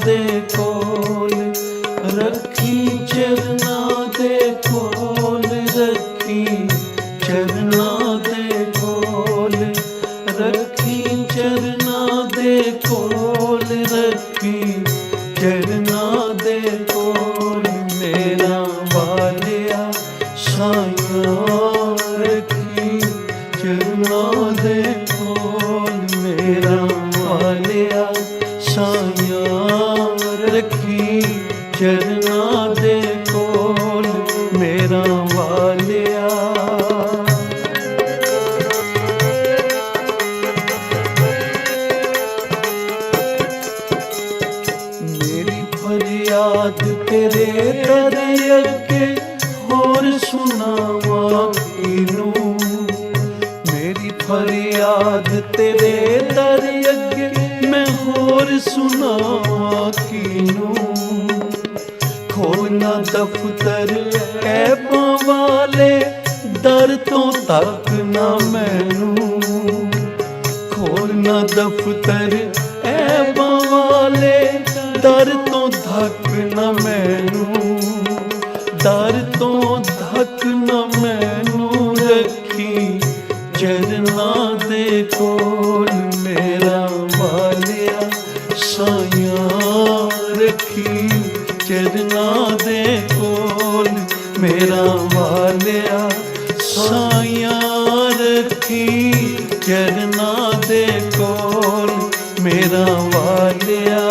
दे कोल, रखी चरना दे कोल, रखी चरना दे कोल, रखी चरना दे कोल, रखी चरना दे कोल। मेरा वालिया साइया रखी चरना दे कोल, मेरा वालिया साइया रखी चरना दे कोल, मेरा वालिया। मेरी फरियाद तेरे दर अगे होर सुनावा किनू, मेरी फरियाद तेरे दर अगे मैं होर सुनावा किनू। खोलना दफ्तर ऐबां वाले दर तो तक ना मैनू, खोलना दफ्तर ऐबां वाले दर तो धक न मैनू, दर तो धक न मैनू। रखी चरना दे कोल, मेरा वालिया साइया रखी चरना दे कोल, मेरा वालिया साइया रखी चरना दे कोल, मेरा वालिया।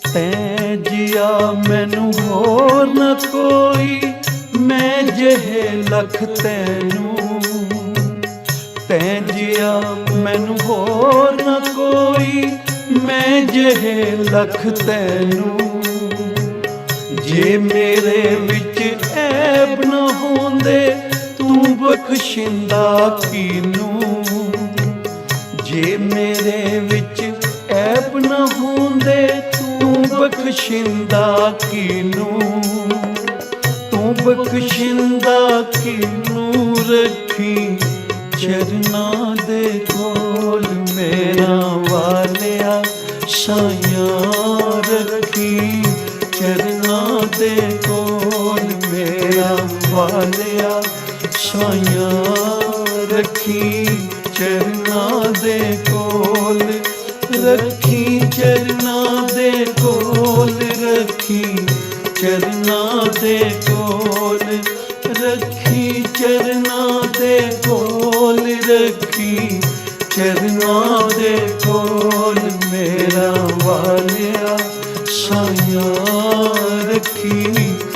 तैं जिया मैनू होर न कोई, मैं जहे लख तैनू, तैं जिया मैनू होर न कोई, मैं जहे लख तैनू। जे मेरे विच ऐब न होंदे तू बख्शिंदा किनू, जे मेरे विच ऐब न होंदे तू बख्शिंदा किनू, तू बख्शिंदा किनू। रखी चरना दे कोल, मेरा वालिया साइया रखी चरना दे कोल, मेरा वालिया साइया रखी चरना दे कोल, रखी चरना दे कोल, रखी चरना दे कोल, रखी चरना दे कोल, रखी चरना दे कोल। मेरा वालिया साइया रखी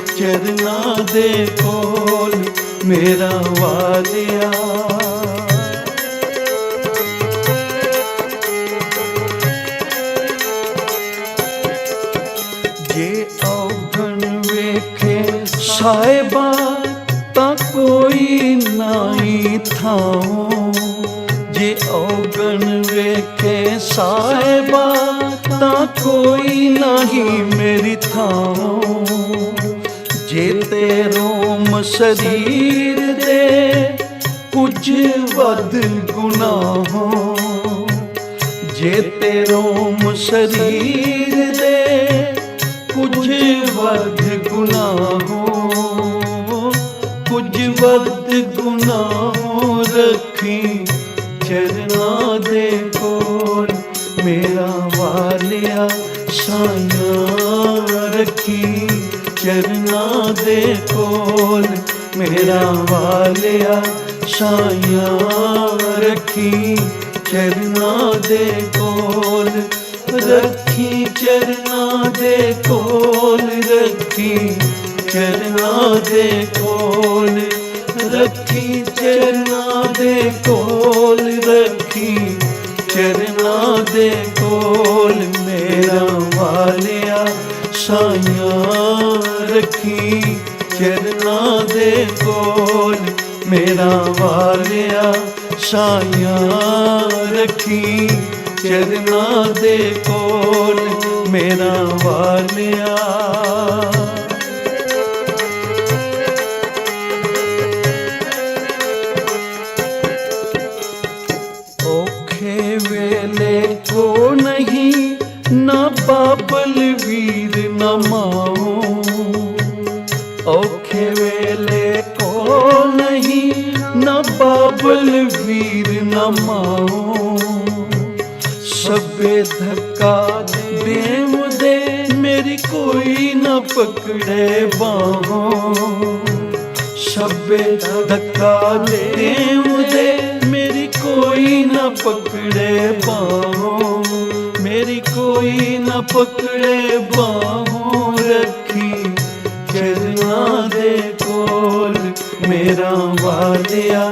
चरना दे कोल, मेरा वालिया। जे औगण वेखे साहिबा तां कोई नाई थाओ, जे औगण वेखे साहिबा तां कोई नहीं मेरी थाओ। जे तेरों शरीर दे कुछ वध गुनाहों, जे तेरों शरीर दे कुछ वध गुनाहों, कुछ वध गुनाहों। रखी चरना दे कोल, मेरा वालिया साइया रखी चरना दे कोल, मेरा वालिया साइया रखी चरना दे कोल, रखी चरना दे कोल, रखी चरना दे कोल, रखी चरना दे कोल, रखी चरना दे कोल। मेरा वालिया साइया रखी चरना दे कोल, मेरा वालिया साइया रखी चरना दे कोल, मेरा वालिया। बाबल वीर न माओ, सबे धक्का देव दे मेरी कोई न पकड़े बाहों। सबे धक्का देव दे मेरी कोई न पकड़े बाहों, मेरी कोई न पकड़े बाहों। रखी चरना दे कोल मेरा वालिया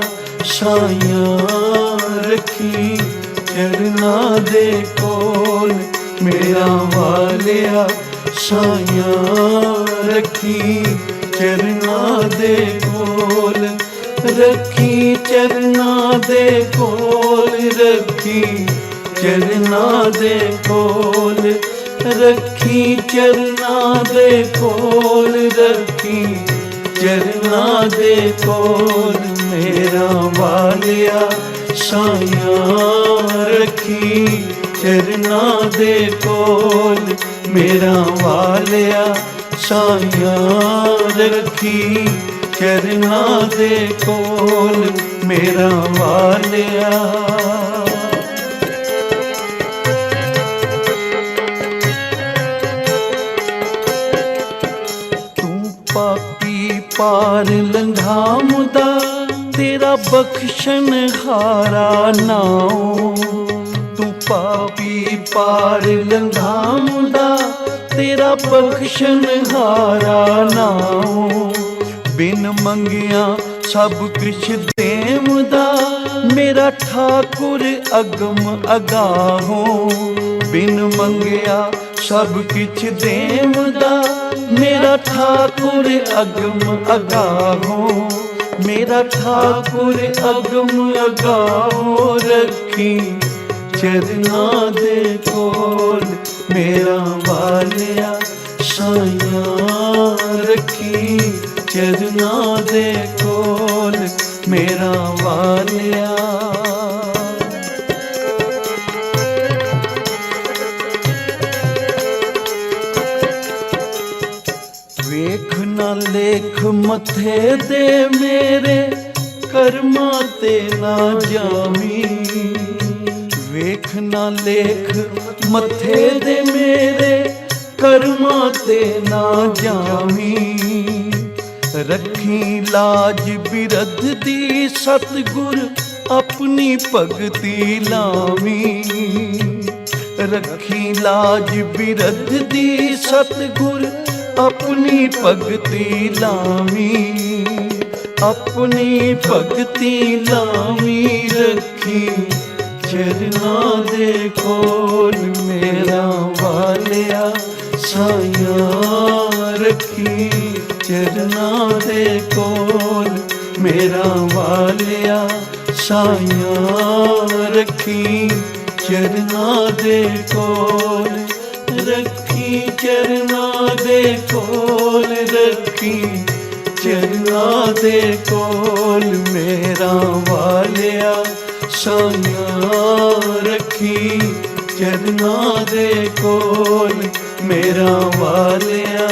साइयां, रखी चरना दे कोल मेरा वालिया साइयां, रखी चरना दे कोल, रखी चरना दे कोल, रखी चरना दे कोल, रखी चरना दे कोल, रखी चरना दे कोल मेरा वालिया साइयां, रखी चरना दे कोल मेरा वालिया साइयां, रखी चरना दे कोल मेरा वालिया। तू पापी पार लंघा मुदा, तेरा बख्शन हारा नाओ। तू पापी पार लंघा मुदा, तेरा बख्शन हारा नाओ। बिन मंगिया सब कुछ देवदा, मेरा ठाकुर अगम अगाहो। बिन मंगिया सब कुछ देवदा, मेरा ठाकुर अगम अगाहो, मेरा ठाकुर अगम अगाहो। रखी चरना दे कोल मेरा वालिया साइयां, रखी चरना दे कोल मेरा वालिया। वेख ना लेख मथे दे मेरे, कर्मा ते ना जामी। वेख ना लेख मथे दे मेरे, कर्मा ते ना जामी। रखी लाज बिरध दी सतगुर अपनी भगती लावी। रखी लाज बिरध दी सतगुर अपनी भगती लावी, अपनी भगती लावी। रखी चरना दे कोल मेरा वालिया साइयां, रखी चरना दे कोल मेरा वालिया साइयां, रखी चरना दे कोल, रखी चरना दे कोल, रखी चरना दे कोल मेरा वालिया साइयां, रखी चरना दे कोल मेरा वालिया।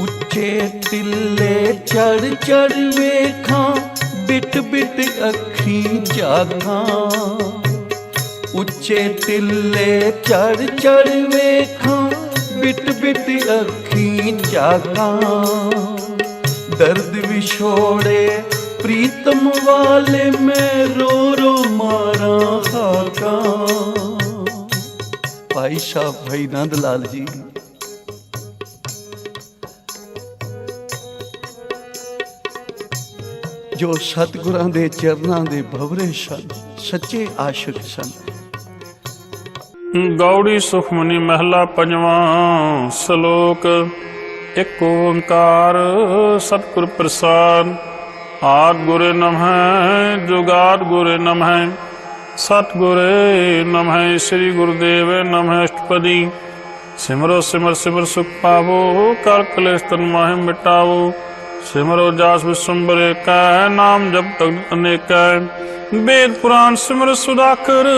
उच्चे टिल्ले चढ़ चढ़ वेखां, बिट बिट अखी जागां। उच्चे टिल्ले चढ़ चढ़ वेखां, बिट बिट अखी जागां। दर्द विछोड़े प्रीतम वाले मैं रो रो मारा खाका। भाई साहब भाई नंद लाल जी जो सतगुरां दे चरनां दे भवरे सन, सच्चे आशिक सन। गौड़ी सुखमनी महला पंजवां सलोक। एक ओंकार सतगुर प्रसाद। आद गुरे नमः जुगाद गुरे नमः सतगुरे नमः श्री गुरुदेव नमः अष्टपदी। सिमरो सिमर सिमर सुख पावो कर कलेश तन माहि मिटावो। सिमरो जास विश्वम्बर कै नाम जप तक अनेक। वेद पुराण सिमर सुधाकर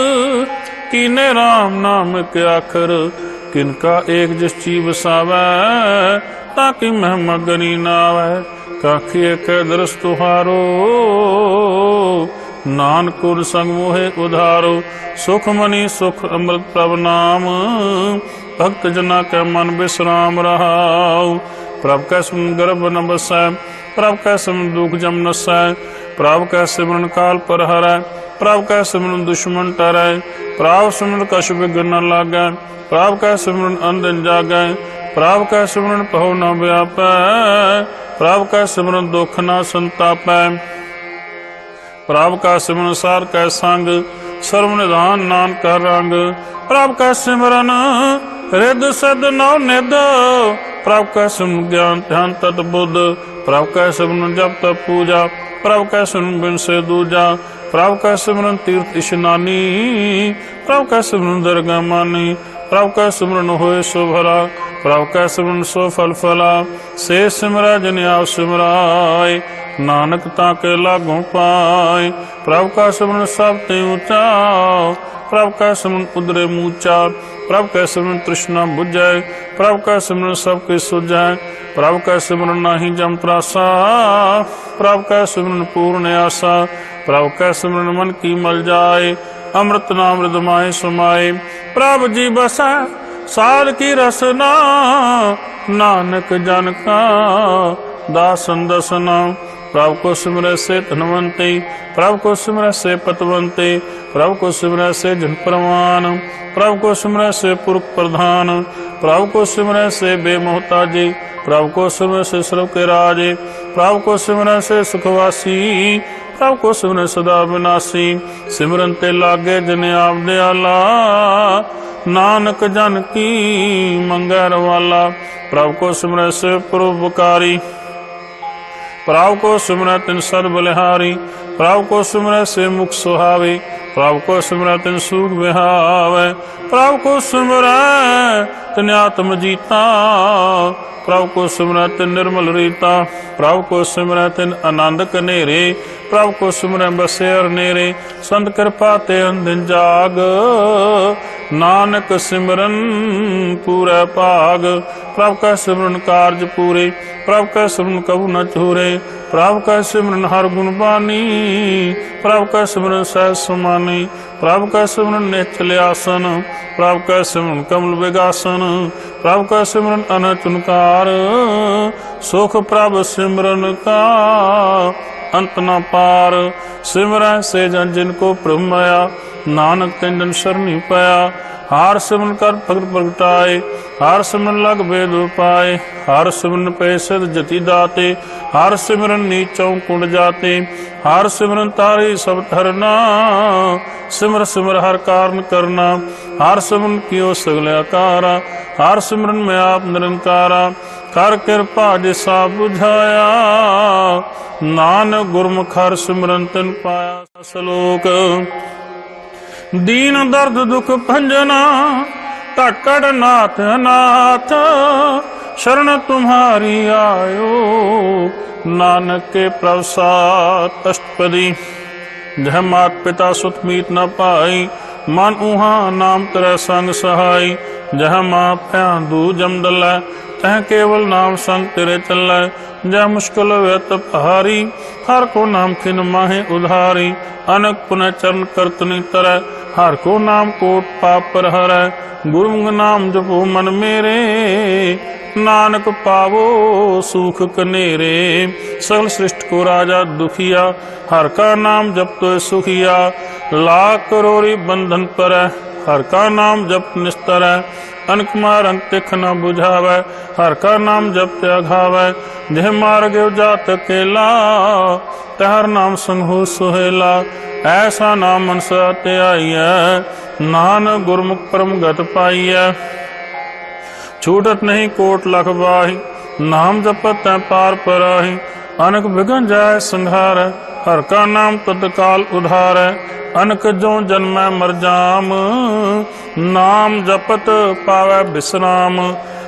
कीने राम नाम के आखर, किनका एक जिस ची बसावै, ताकि महिमा गनी ना आवै। काखिए कै दरस तुहारो, नानक गुर संग मोहे उधारो। सुख मनी सुख अमृत प्रभ नाम, भक्त जना कै मन विश्राम रहाऊ। प्रभ कै सुन गर्भ न बसै, प्रभ कै सिमरन दुख जम नसै। प्रभ कै सिमरन काल पर हरै, प्रभ कै सिमरन दुश्मन टरै। प्रभ सिमरन कछ विघ्न न लागै, प्रभ कै सिमरन अंधन जागै। प्रभ कै सिमरन पहो न व्यापै, प्रभ कै सिमरन दुख न संतापै। प्रभ का सिमरन सार कै संग, सर्व निधान नानक का रंग। प्रभ का सिमरन रिद सिद्ध नौ निध, प्रभ का सिमरन ज्ञान ध्यान तत् बुद्ध। प्रभ का सिमरन जप तप पूजा, प्रभ का सिमरन बिन से दूजा। प्रभ का सिमरन तीर्थ स्नानी, प्रभ का सिमरन दरगाह मानी। प्रभ का सिमरन होए सो भला, प्रभ का सिमरन सो फल फला। से सिमरा जन आप सिमराय, नानक ताके लागों पाए। प्रभ का सिमरन सब ते ऊंचा, प्रभ का सिमरन उदरे मूचा। प्रभ का सिमरन तृष्णा बुझै, प्रभ का सिमरन सबके सुझै। प्रभ का सिमरन नाही जम त्रासा, प्रभ का सिमरन पूर्ण आशा। प्रभ का सिमरन मन की मल जाए, अमृत नाम हृदय समाए। प्रभ जी बसै साध की रसना, नानक जन का दासन दसना। प्रभ को सिमरै से धनवंते, प्रभ को सिमरै से पतवंते। प्रभ को सिमरै से जन परवान, प्रभ को सिमरै से पुरख प्रधान। प्रभ को सिमरै से बेमोहताजी, प्रभ को सिमरै से सर्व के राजे। प्रभ को सिमरै से सुखवासी, प्रभ को सिमरै सदा विनाशी। सिमरन ते लागे जन आप दयाला, नानक जन की मंगै रवाला। प्रभ को सिमरै से परोपकारी, प्रभ को सिमरै तिन सद बलिहारी। प्रभ को सिमरै से मुख सुहावी, प्रभ को सिमरै तिन सुख बिहावै। प्रभ को सिमरै तिन आत्म जीता, प्रभ को सिमरै तिन निर्मल रीता। प्रभ को सिमरै तिन आनंद कनेरे, प्रभ को सिमरै बसेर नेरे। संत कृपा ते अंदिन जाग, नानक सिमरन पूरै भाग। प्रभ का सिमरन कारज पूरे, प्रभ का सिमरन कबू न चूरे। प्रभ का सिमरन हर गुण बानी, प्रभ का सिमरन सहज समानी। प्रभ का सिमरन निश्चल आसन, प्रभ का सिमरन कमल विगासन। प्रभ का सिमरन अनचुनकार, सुख प्रभ सिमरन का अंत न पार। सिमरै से जन जिनको प्रभु माया, नानक तिन जन शरणी पाया। हार सिमरन कर भगत प्रगटाए, हार सिमरन लग भेद उपाय। हार सिमरन पे सिद्ध जति दाते, हार सिमरन नीचों कुंड जाते। हार सिमरन तारे सब धरना, सिमर सिमर हर कारण करना। हार सिमरन कियो सगल आकारा, हार सिमरन में आप निरंकारा। कर कृपा जिसा बुझाया, नानक गुरमुख हर सिमरन तिन पाया। श्लोक दीन दर्द दुख भंजना, कट कट नाथ अनाथ। शरण तुम्हारी आयो, नानक के प्रसाद अष्टपदी। जह मात पिता सुत मीत न पाई, मन उहा नाम तेरा संग सहाय। जह माँ प्यां दू जम दलै, तह केवल नाम संग तेरे चलै। जह मुश्किल व्यत पहारी, हर को नाम खिन माहे उधारी। अनक पुनः चरण करतनि तरह, हर को नाम कोट पाप पर हरै। गुरु नाम जपो मन मेरे, नानक पावो सुख कनेरे। सकल सृष्टि को राजा दुखिया, हर का नाम जप तो सुखिया। लाख करोड़ी बंधन पर, हर का नाम जप निस्तर। अनक मारंग तिख न बुझावै, हर का नाम जप त्यागावै। जह मार्ग जात अकेला, तहर नाम संग हो सुहेला। ऐसा नाम मन सत्य आईय, नानक गुरमुख परम गत पाईय। छूटत नहीं कोट लख बाही, नाम जपत तै पार पराही। अनक विघन जाय संहार, हर का नाम तत्काल उधार। अनक जो जन्मै मर जाम, नाम जपत पावै विश्राम।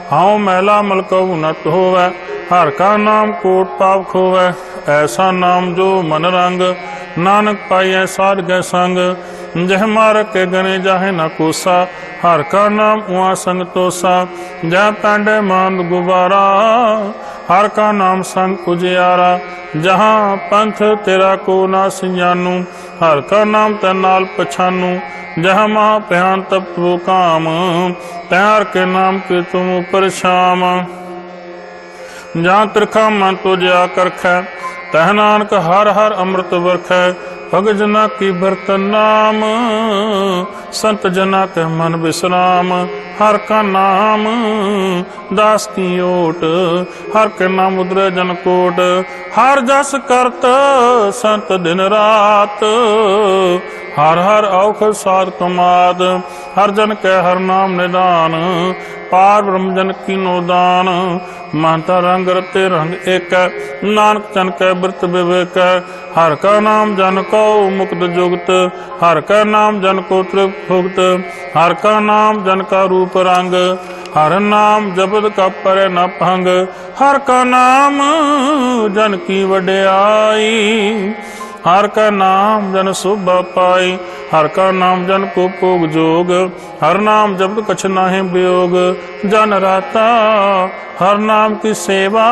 हाउ मैला मल कबू नत होवै, हर का नाम कोट पाप खोवै। ऐसा नाम जो मन रंग, नानक पाइयै साध गै संग। जह मार के गने जाहे न कोसा, हर का नाम उआ संग तोसा। जह पैंडे मांद गुबारा, हर का नाम संग उजियारा। जहाँ पंथ तेरा को ना सिंजानू, हर का नाम ते नाल पछानू। जहाँ महा प्यान तप वो काम, त्यार के नाम के तुम ऊपर शाम। जहाँ त्रिखा मन तो जा करखै, तह नानक हर हर अमृत बरखै। भग जना की बरतन नाम, संत जना के मन विश्राम। हर का नाम दास की ओट, हर के नाम उदरे जन कोट। हर जस करत संत दिन रात, हर हर औख साध कमाद। हर जन के हर नाम निदान, पार ब्रह्म जन की नोदान। महता रंग रते रंग एक, नानक जन के व्रत विवेक। हर का नाम जन को मुक्त जुगत, हर का नाम जन को तृप्त भुगत। हर का नाम जन का रूप रंग, हर नाम जपत का परे न भंग। हर का नाम जन की वड्याई, हर का नाम जन शोभा पाई। हर का नाम जन को भोग जोग, हर नाम जपत कछ नाहि वियोग। जन राता हर नाम की सेवा,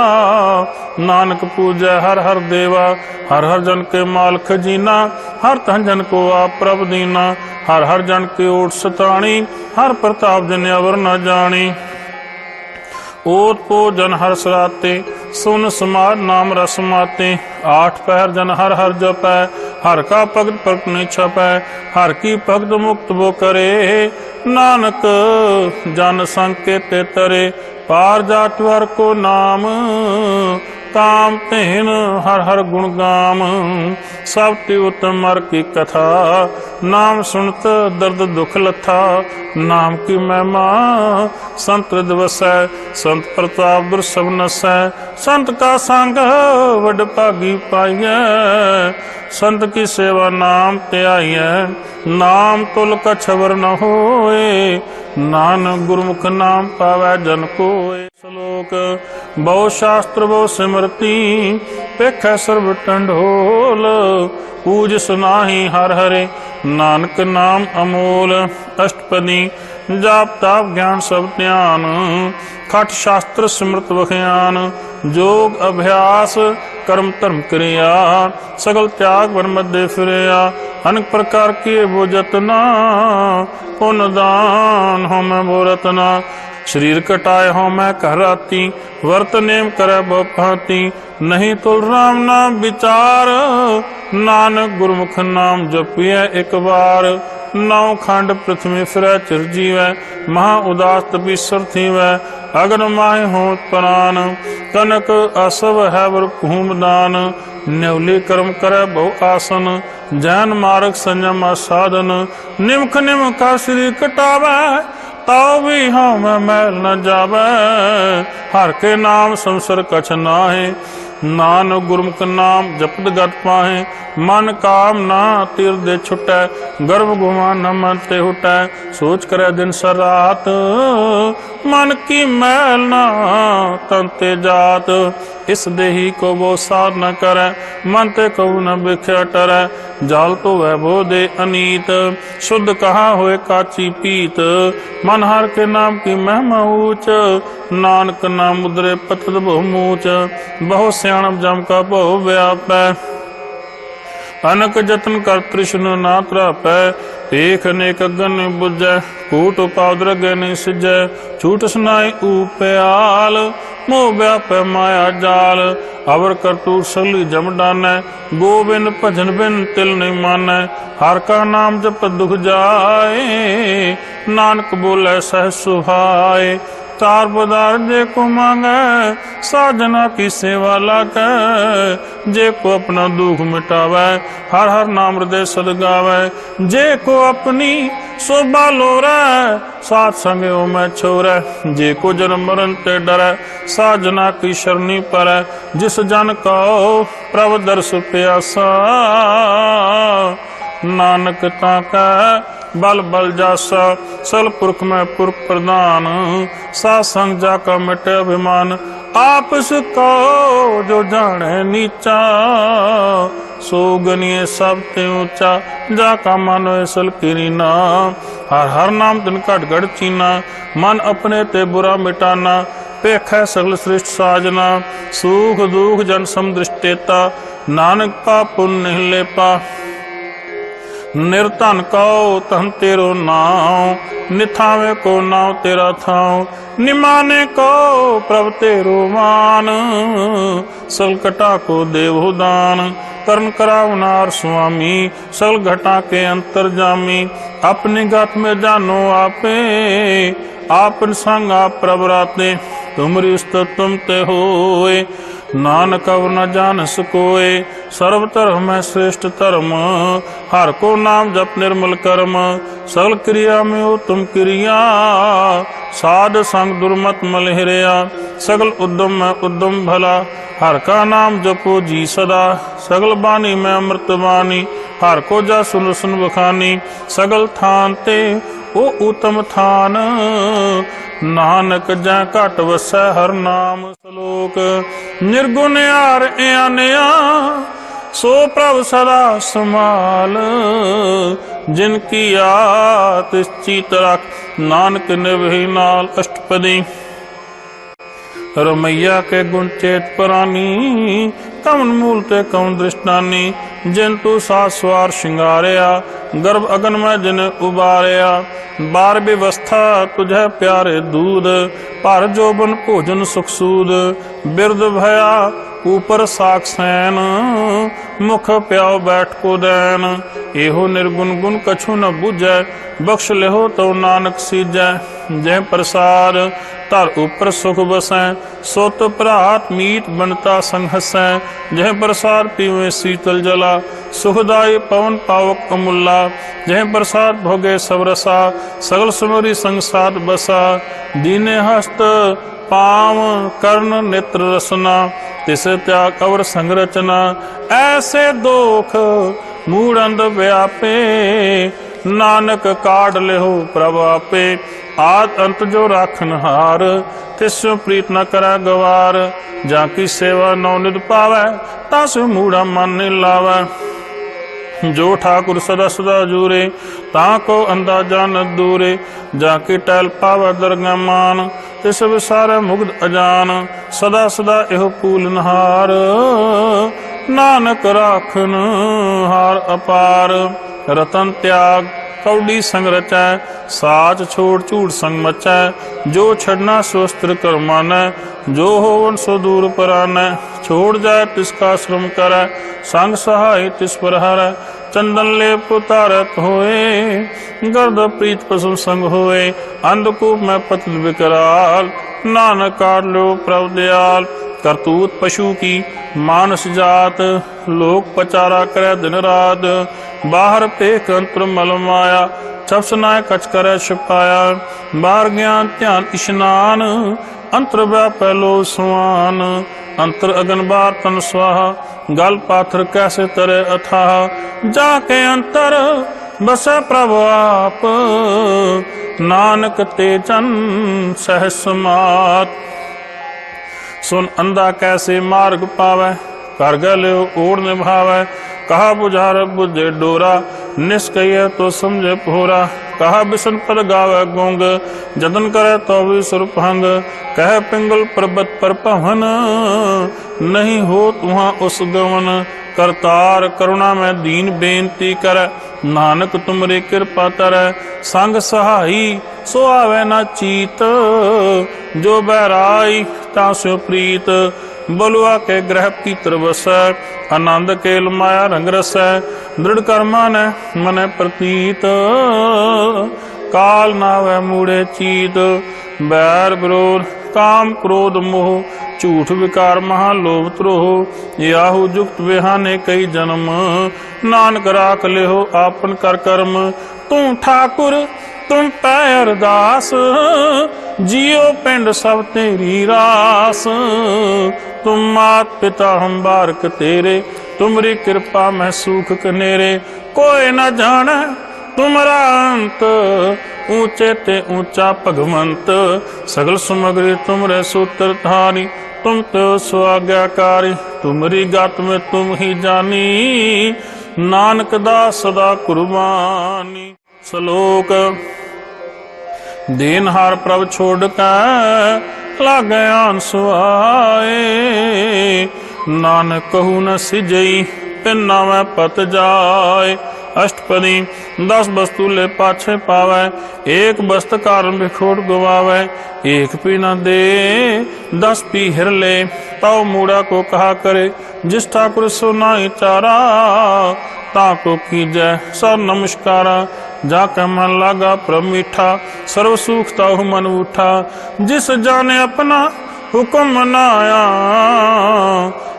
नानक पूजै हर हर देवा। हर हर जन के माल खजीना, हर तन जन को आप प्रभ दीना। हर हर जन के ओट सताणी, हर प्रताप जन अवर न जानी। ओत पो जन हर सराते, सुन समाज नाम रस माते। आठ पहर जन हर हर जपै, हर का भगत प्रगट नहीं छपै। हर की भगत मुक्त वो करे, नानक जन संकेत तरे। पार जाट वर को नाम, काम तेन हर हर गुण गाम। सब ते उत्तम मर की कथा, नाम सुनत दर्द दुख लथा। नाम की महिमा संत दिवसै, संत प्रताप दुर्सभ नसै। संत का संग वड भागी पाइयै, संत की सेवा नाम त्याइयै। नाम तुल कछवर न होए, नानक गुरमुख नाम पावै जन कोय। श्लोक बहु शास्त्र बहु सिमरती, पेखै सर्व टंडोल। पूज सुनाही हर हरे, नानक नाम अमोल। अष्टपदी जाप ताप ज्ञान सब ध्यान, खट शास्त्र सिमृत बख्यान। जोग अभ्यास कर्म धर्म क्रिया, सगल त्याग वन मध्य फिरया। अनेक प्रकार के वो जतना, पुण्य दान हो मैं वो रतना। शरीर कटाए हो मैं कह राती, वर्त नेम करे बहु भांति। नहीं तुल राम नाम विचार, नानक गुरमुख नाम जपिए एक बार। नौ खंड पृथ्वी फिरै चिरजीवै, महा उदास तपीसर थीवै। अगन माहि होत प्राण, कनक असव है वर भूम दान। न्यवली कर्म करे बहु आसन, जैन मार्ग संयम साधन। निमख निम का श्री कटावै, ताऊ भी हम मैल न जावै। हर के नाम संसर कछ नाहि, नानक गुरमुख नाम जपत गत पाहे। मन काम ना तीर दे छुटै, गर्भ गुमा न मन ते हुटै। सोच करे दिन सर रात, मन की मैल ना तन ते जात। इस देही को वो साध न करे, मन ते कहू न बिख्या टरै। जाल तो वह भो दे अनीत, शुद्ध कहाँ होए काची पीत। मन हर के नाम की महिमा ऊंच, नानक नाम उदरे पतत बहु मूच। बहु सियाणप जम का बहु व्यापै, अनक जतन कर तृष्ण ना त्रापै। एक अनेक अगन बुझै, कूट उपादर नहीं सिजै। झूठ सुनाई ऊप्याल, मोह व्यापै माया जाल। अवर करतूत सगली जम डानै, गोबिंद भजन बिन तिल नहीं मानै। हर का नाम जप दुख जाए, नानक बोले सह सुभाए। तार पदार जे को मांगे, साजना की सेवा लागे। जे को अपना दुख मिटावे, हर हर नाम हृदय सद गावे। जे को अपनी शोभा लोरै, साथ संग ओ मैं छोरै। जे को जन्म मरण ते डरै, साजना की शरणी परै। जिस जन को प्रभ दर्श प्यासा, नानक ताकै बल बल जासा। सल पुरख में पुरख प्रदान, सात संग जाका मिटे अभिमान। आपस को जो जाने नीचा, सो गनिए सब ते ऊंचा, जाका मन असल किरीना। हर हर नाम तिन घट घट चीना, मन अपने ते बुरा मिटाना। पेख है सगल सृष्ट साजना, सुख दुख जन समदृष्टेता। नानक पाप पुण्य नहीं लेपा, निर्धन कहो तन तेरो नाम। निथावे को नाव तेरा थाव, निमाने को प्रभ तेरो मान। सलकटा को देवो दान, करण करावनार स्वामी। सगल घटा के अंतर जामी, अपनी गत में जानो आपे। आपन संग आप प्रभ राते, तुमरी उस्तत तुम ते होए। नानक अवर न जान सकोए, सर्व धर्म में श्रेष्ठ धर्म। हर को नाम जप निर्मल कर्म, सगल क्रिया में हो तुम क्रिया। साध संग दुर्मत मलहरिया, सगल उद्यम में उद्यम भला। हर का नाम जपो जी सदा, सगल बानी में अमृत बानी। हर को जा सुन सुन बखानी, सगल थान ते ओ उत्तम थान। नानक जै घट वसै हर नाम सलोक। निर्गुण यार आनया, सो प्रभ सदा समाल। जिनकी आत चित रख, नानक निभहि नाल अष्टपदी। रमैया के गुण चेत परानी, कवन मूल ते कवन दृष्टानी। जिन तू सात स्वार श्रृंगारिया, गर्भ अगन में जिन उबारिया। बार व्यवस्था तुझे प्यारे दूध, पर जोबन भोजन सुख सूद। बिरद भया ऊपर साख सैन, मुख प्याओ बैठ को दैन। एहो निर्गुण गुण कछु न बुझै, बख्श लेहो तो नानक सीजै। जय प्रसाद तर ऊपर सुख बसै, सोत प्रात मीत बनता संग हसै। जय प्रसाद पीवे शीतल जला, सुखदाई पवन पावक अमूला। जय प्रसाद भोगे सब रसा, सगल सुमरी संग साध बसा। दीने हस्त पाव कर्ण नेत्र रसना, तिस त्याग अवर संग रचना। ऐसे दोख मूढ़ अंध व्यापे, नानक काढ़ लेहो प्रभ आपे। आद अंत जो राखन हार, तिस्यो प्रीत न करै गवार। जाकी सेवा नौ निध पावै, तासु मूढ़ा मन नहीं लावै। जो ठाकुर सदा सदा जूरे, ताको अंदाजा न दूरे। जाके टहल पावै दरगाह मान, तिस विसारै मुग्ध अजान। सदा सदा एहो पूलनहार, नानक राखन हार अपार। रतन त्याग कौड़ी संग रचै, साच छोड़ झूठ संग मचै। जो छड़ना स्वस्त्र कर मानै, जो होवन सो दूर परानै। छोड़ जाए तिसका श्रम करै, संग सहाय तिस पर हरै। चंदन लेप उतारत होए, गर्द प्रीत पसु संग होए। अंधकूप में पतित विकराल, नानक काट लो प्रभ दयाल। करतूत पशु की मानस जात, लोक पचारा करे दिन रात। बाहर पेख अंतर मल माया, छप सुनाए कच करे छिपाया। बाहर ज्ञान ध्यान इशनान, अंतर व्यापै लो सुआन। अंतर अगन बार तन स्वाहा, गल पाथर कैसे तरे अथाह। जाके अंतर बसै प्रभु आप, नानक ते जन सहज समात। सुन अंधा कैसे मार्ग पावै, कर गले ओढ़ निभावै। कहा बुझार बुझे डोरा, निष्कय तो समझे भोरा। कहा बिसन पद गावै गूंग, जतन करे तो भी सुरभंग। कह पिंगल पर्वत पर पवन, नहीं हो तुहां उस गवन। करतार करुणा में दीन बेनती कर, नानक तुमरी कृपा तर। संग सहाई सो आवे न चीत, जो बैराई तास्यो प्रीत। बलुआ के ग्रह पीतर बसै, आनंद केल माया रंग रसै। दृढ़ कर्मा ने मन प्रतीत, काल नावै मूढ़े चीत। बैर विरोध काम क्रोध मोह, झूठ विकार महालोभ त्रोह। याहू जुक्त बिहाने कई जन्म, नानक राख लेहो आपन कर कर्म। तू ठाकुर तुम पै अरदास, जियो पिंड सब तेरी रास। तुम मात पिता हम बारक तेरे, तुमरी कृपा में सूख कनेरे। कोई न जाने तुमरा अंत ऊंचे ते ऊंचा भगवंत सगल सुमग्री तुमरे सूत्र धारी तुम तो सो आज्ञाकारी तुमरी गात में तुम ही जानी नानक दास सदा कुर्बानी। श्लोक दीनहार प्रभ छोड़ कर लागे आंसू आए नानक कहू न सिजई पिन नावे पत जाए। अष्टपदी 10 वस्तु ले पाछे पावे एक वस्त कारण बिखोट गवावे एक पी न दे 10 पी हिर ले ताऊ मूड़ा को कहा करे जिस ठाकुर सो नाई चारा ताको कीजय सर नमस्कारा जाके मन लागा प्रभ मीठा सर्व सुख ताहु मन उठा जिस जाने अपना हुक्म मनाया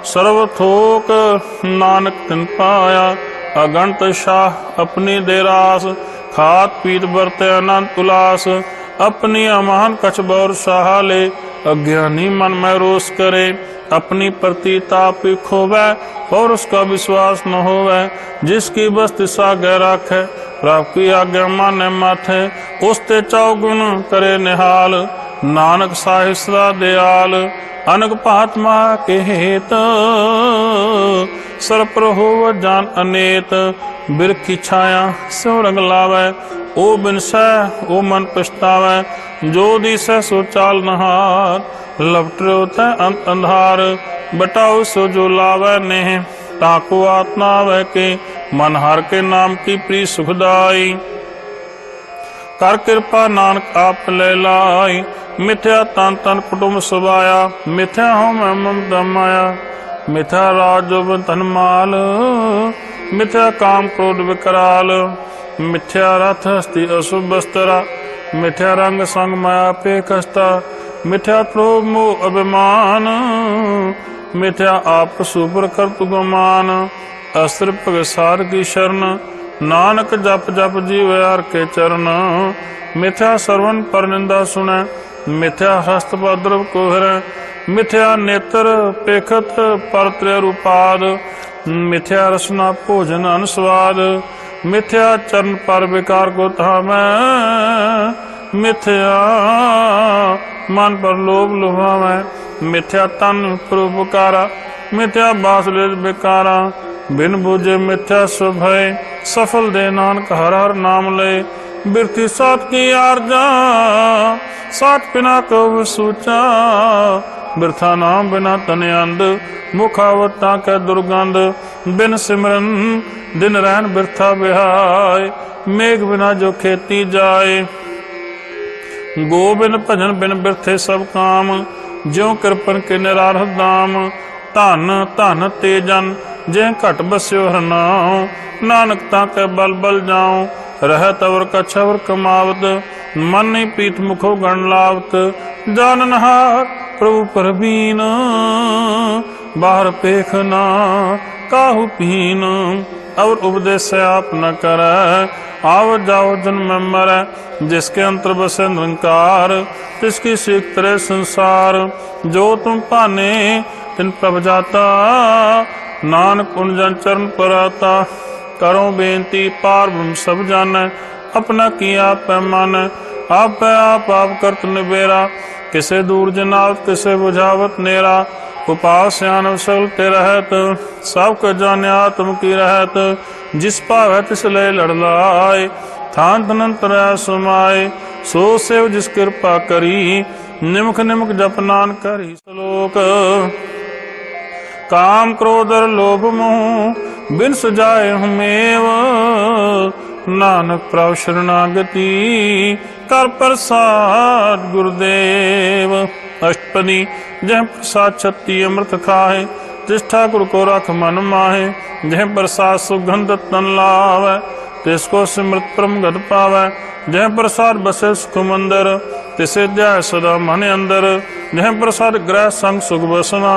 सर्व थोक नानक तिन पाया। अगणत शाह अपनी देरास खात पीत बरते अनंत उल्लास अपनी अमान कछ बौर सहाले अज्ञानी मन में रोष करे अपनी प्रतीताप खोवे और उसका विश्वास न होवे जिसकी बस्ती सागे राखे प्रभु की आज्ञा माने माथे उसते चौगुण करे निहाल नानक साहिस्रा दयाल अनक पात्मा के हेत सरपर होव जान अनेत बिरखी छाया सो रंग लावे ओ बिन सह ओ मन पछतावे जो दिसै सो चाल नहार लपटो तै अंत अंधार बटाओ सो जो लावे नेह ताको आत्मा वह के मन हर के नाम की प्री सुखदाई कर कृपा नानक आप ले लाई मिथ्या तन तन कुटुंब सुभाया मिथ्या हो मैं ममता माया मिथ्या राज धन माल मिथ्या काम क्रोध विकराल मिथ्या रथ हस्ती अशुभ बस्तरा मिथ्या रंग संग माया पे कस्ता मिथ्या क्रोध मोह अभिमान मिथ्या आप सुपर कर तुगमान अस्त्र पगसार की शरण नानक जप जप जीव हर के चरण मिथ्या श्रवण पर निंदा सुने मिथ्या हस्त पद्रव को हर मिथ्या नेत्र पेखत पर त्रैरूपाद मिथ्या रसना भोजन अनुस्वाद मिथ्या चरण पर विकार को थामै मिथ्या मन पर लोभ लुभावै मिथ्या तन परोपकारा मिथ्या बासुले बेकारा बिन बुझे मिथ्या स्वभय सफल दे नानक हर हर नाम ले बिरती सात की आरजा सात बिना को सूचा बिरथा नाम बिना तने अंध मुखावता के दुर्गंध बिन सिमरन दिन रहन बिरथा बिहाय मेघ बिना जो खेती जाए गोबिन भजन बिन बिरथे सब काम ज्यों कृपन के निरारह दाम धन धन तेजन जे घट बस्यो हरनाओ नानक ताके बल बल जाऊं रह तवर कछवर कमावत मन नहीं पीठ मुखो गण लावत जाननहार प्रभु परबीन बाहर पेखना काहू पीन और उपदेश आप न कर आव जाओ जन्म में मरै जिसके अंतर बसे निरंकार तिसकी सीख तरे संसार जो तुम पाने तिन प्रभ जाता नानक उन जन चरण पर आता करो बेनती पार ब्रह्म सब जाने अपना किया पैमान आप करत निबेरा किसे दूर जनावत किसे बुझावत नेरा उपाव स्यान सगल ते रहत सब क जाने आत्म की रहत जिस पावै तिस ले लड़लाए थान तनंतर समाए सो सेव जिस कृपा करी निमुख निमुख जप नान करी। श्लोक काम क्रोध लोभ मोह बिन सुजाए हुमेव नानक प्रभु शरणागति कर प्रसाद गुरुदेव। अष्टपदी जह प्रसाद छत्ती अमृत खाए जिस ठाकुर को रख मन माहे जह प्रसाद सुगंध तन लावे तिसको सिमृत परम गत पावे जह प्रसाद बसे सुख मंदिर तिसे ध्याय सदा मन अंदर जह प्रसाद ग्रह संग सुख बसना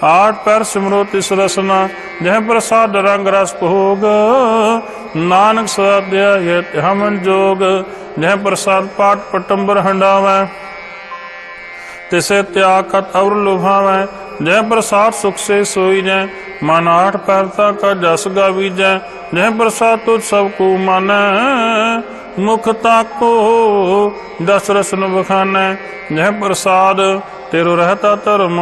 आठ पैर सिमरो तिस रसना जह प्रसाद रंग रस भोग नानक सदा ध्याय हमन जोग जह प्रसाद पाठ पटंबर हंडावे तिसे त्याग और लुभावे जह प्रसाद सुख से सोई जय मन आठ पैरता का जस गावीजै। जह प्रसाद तुझ सबको मानै, मुख ताको दस रसन बखानै। जह प्रसाद तेरो रहता धर्म,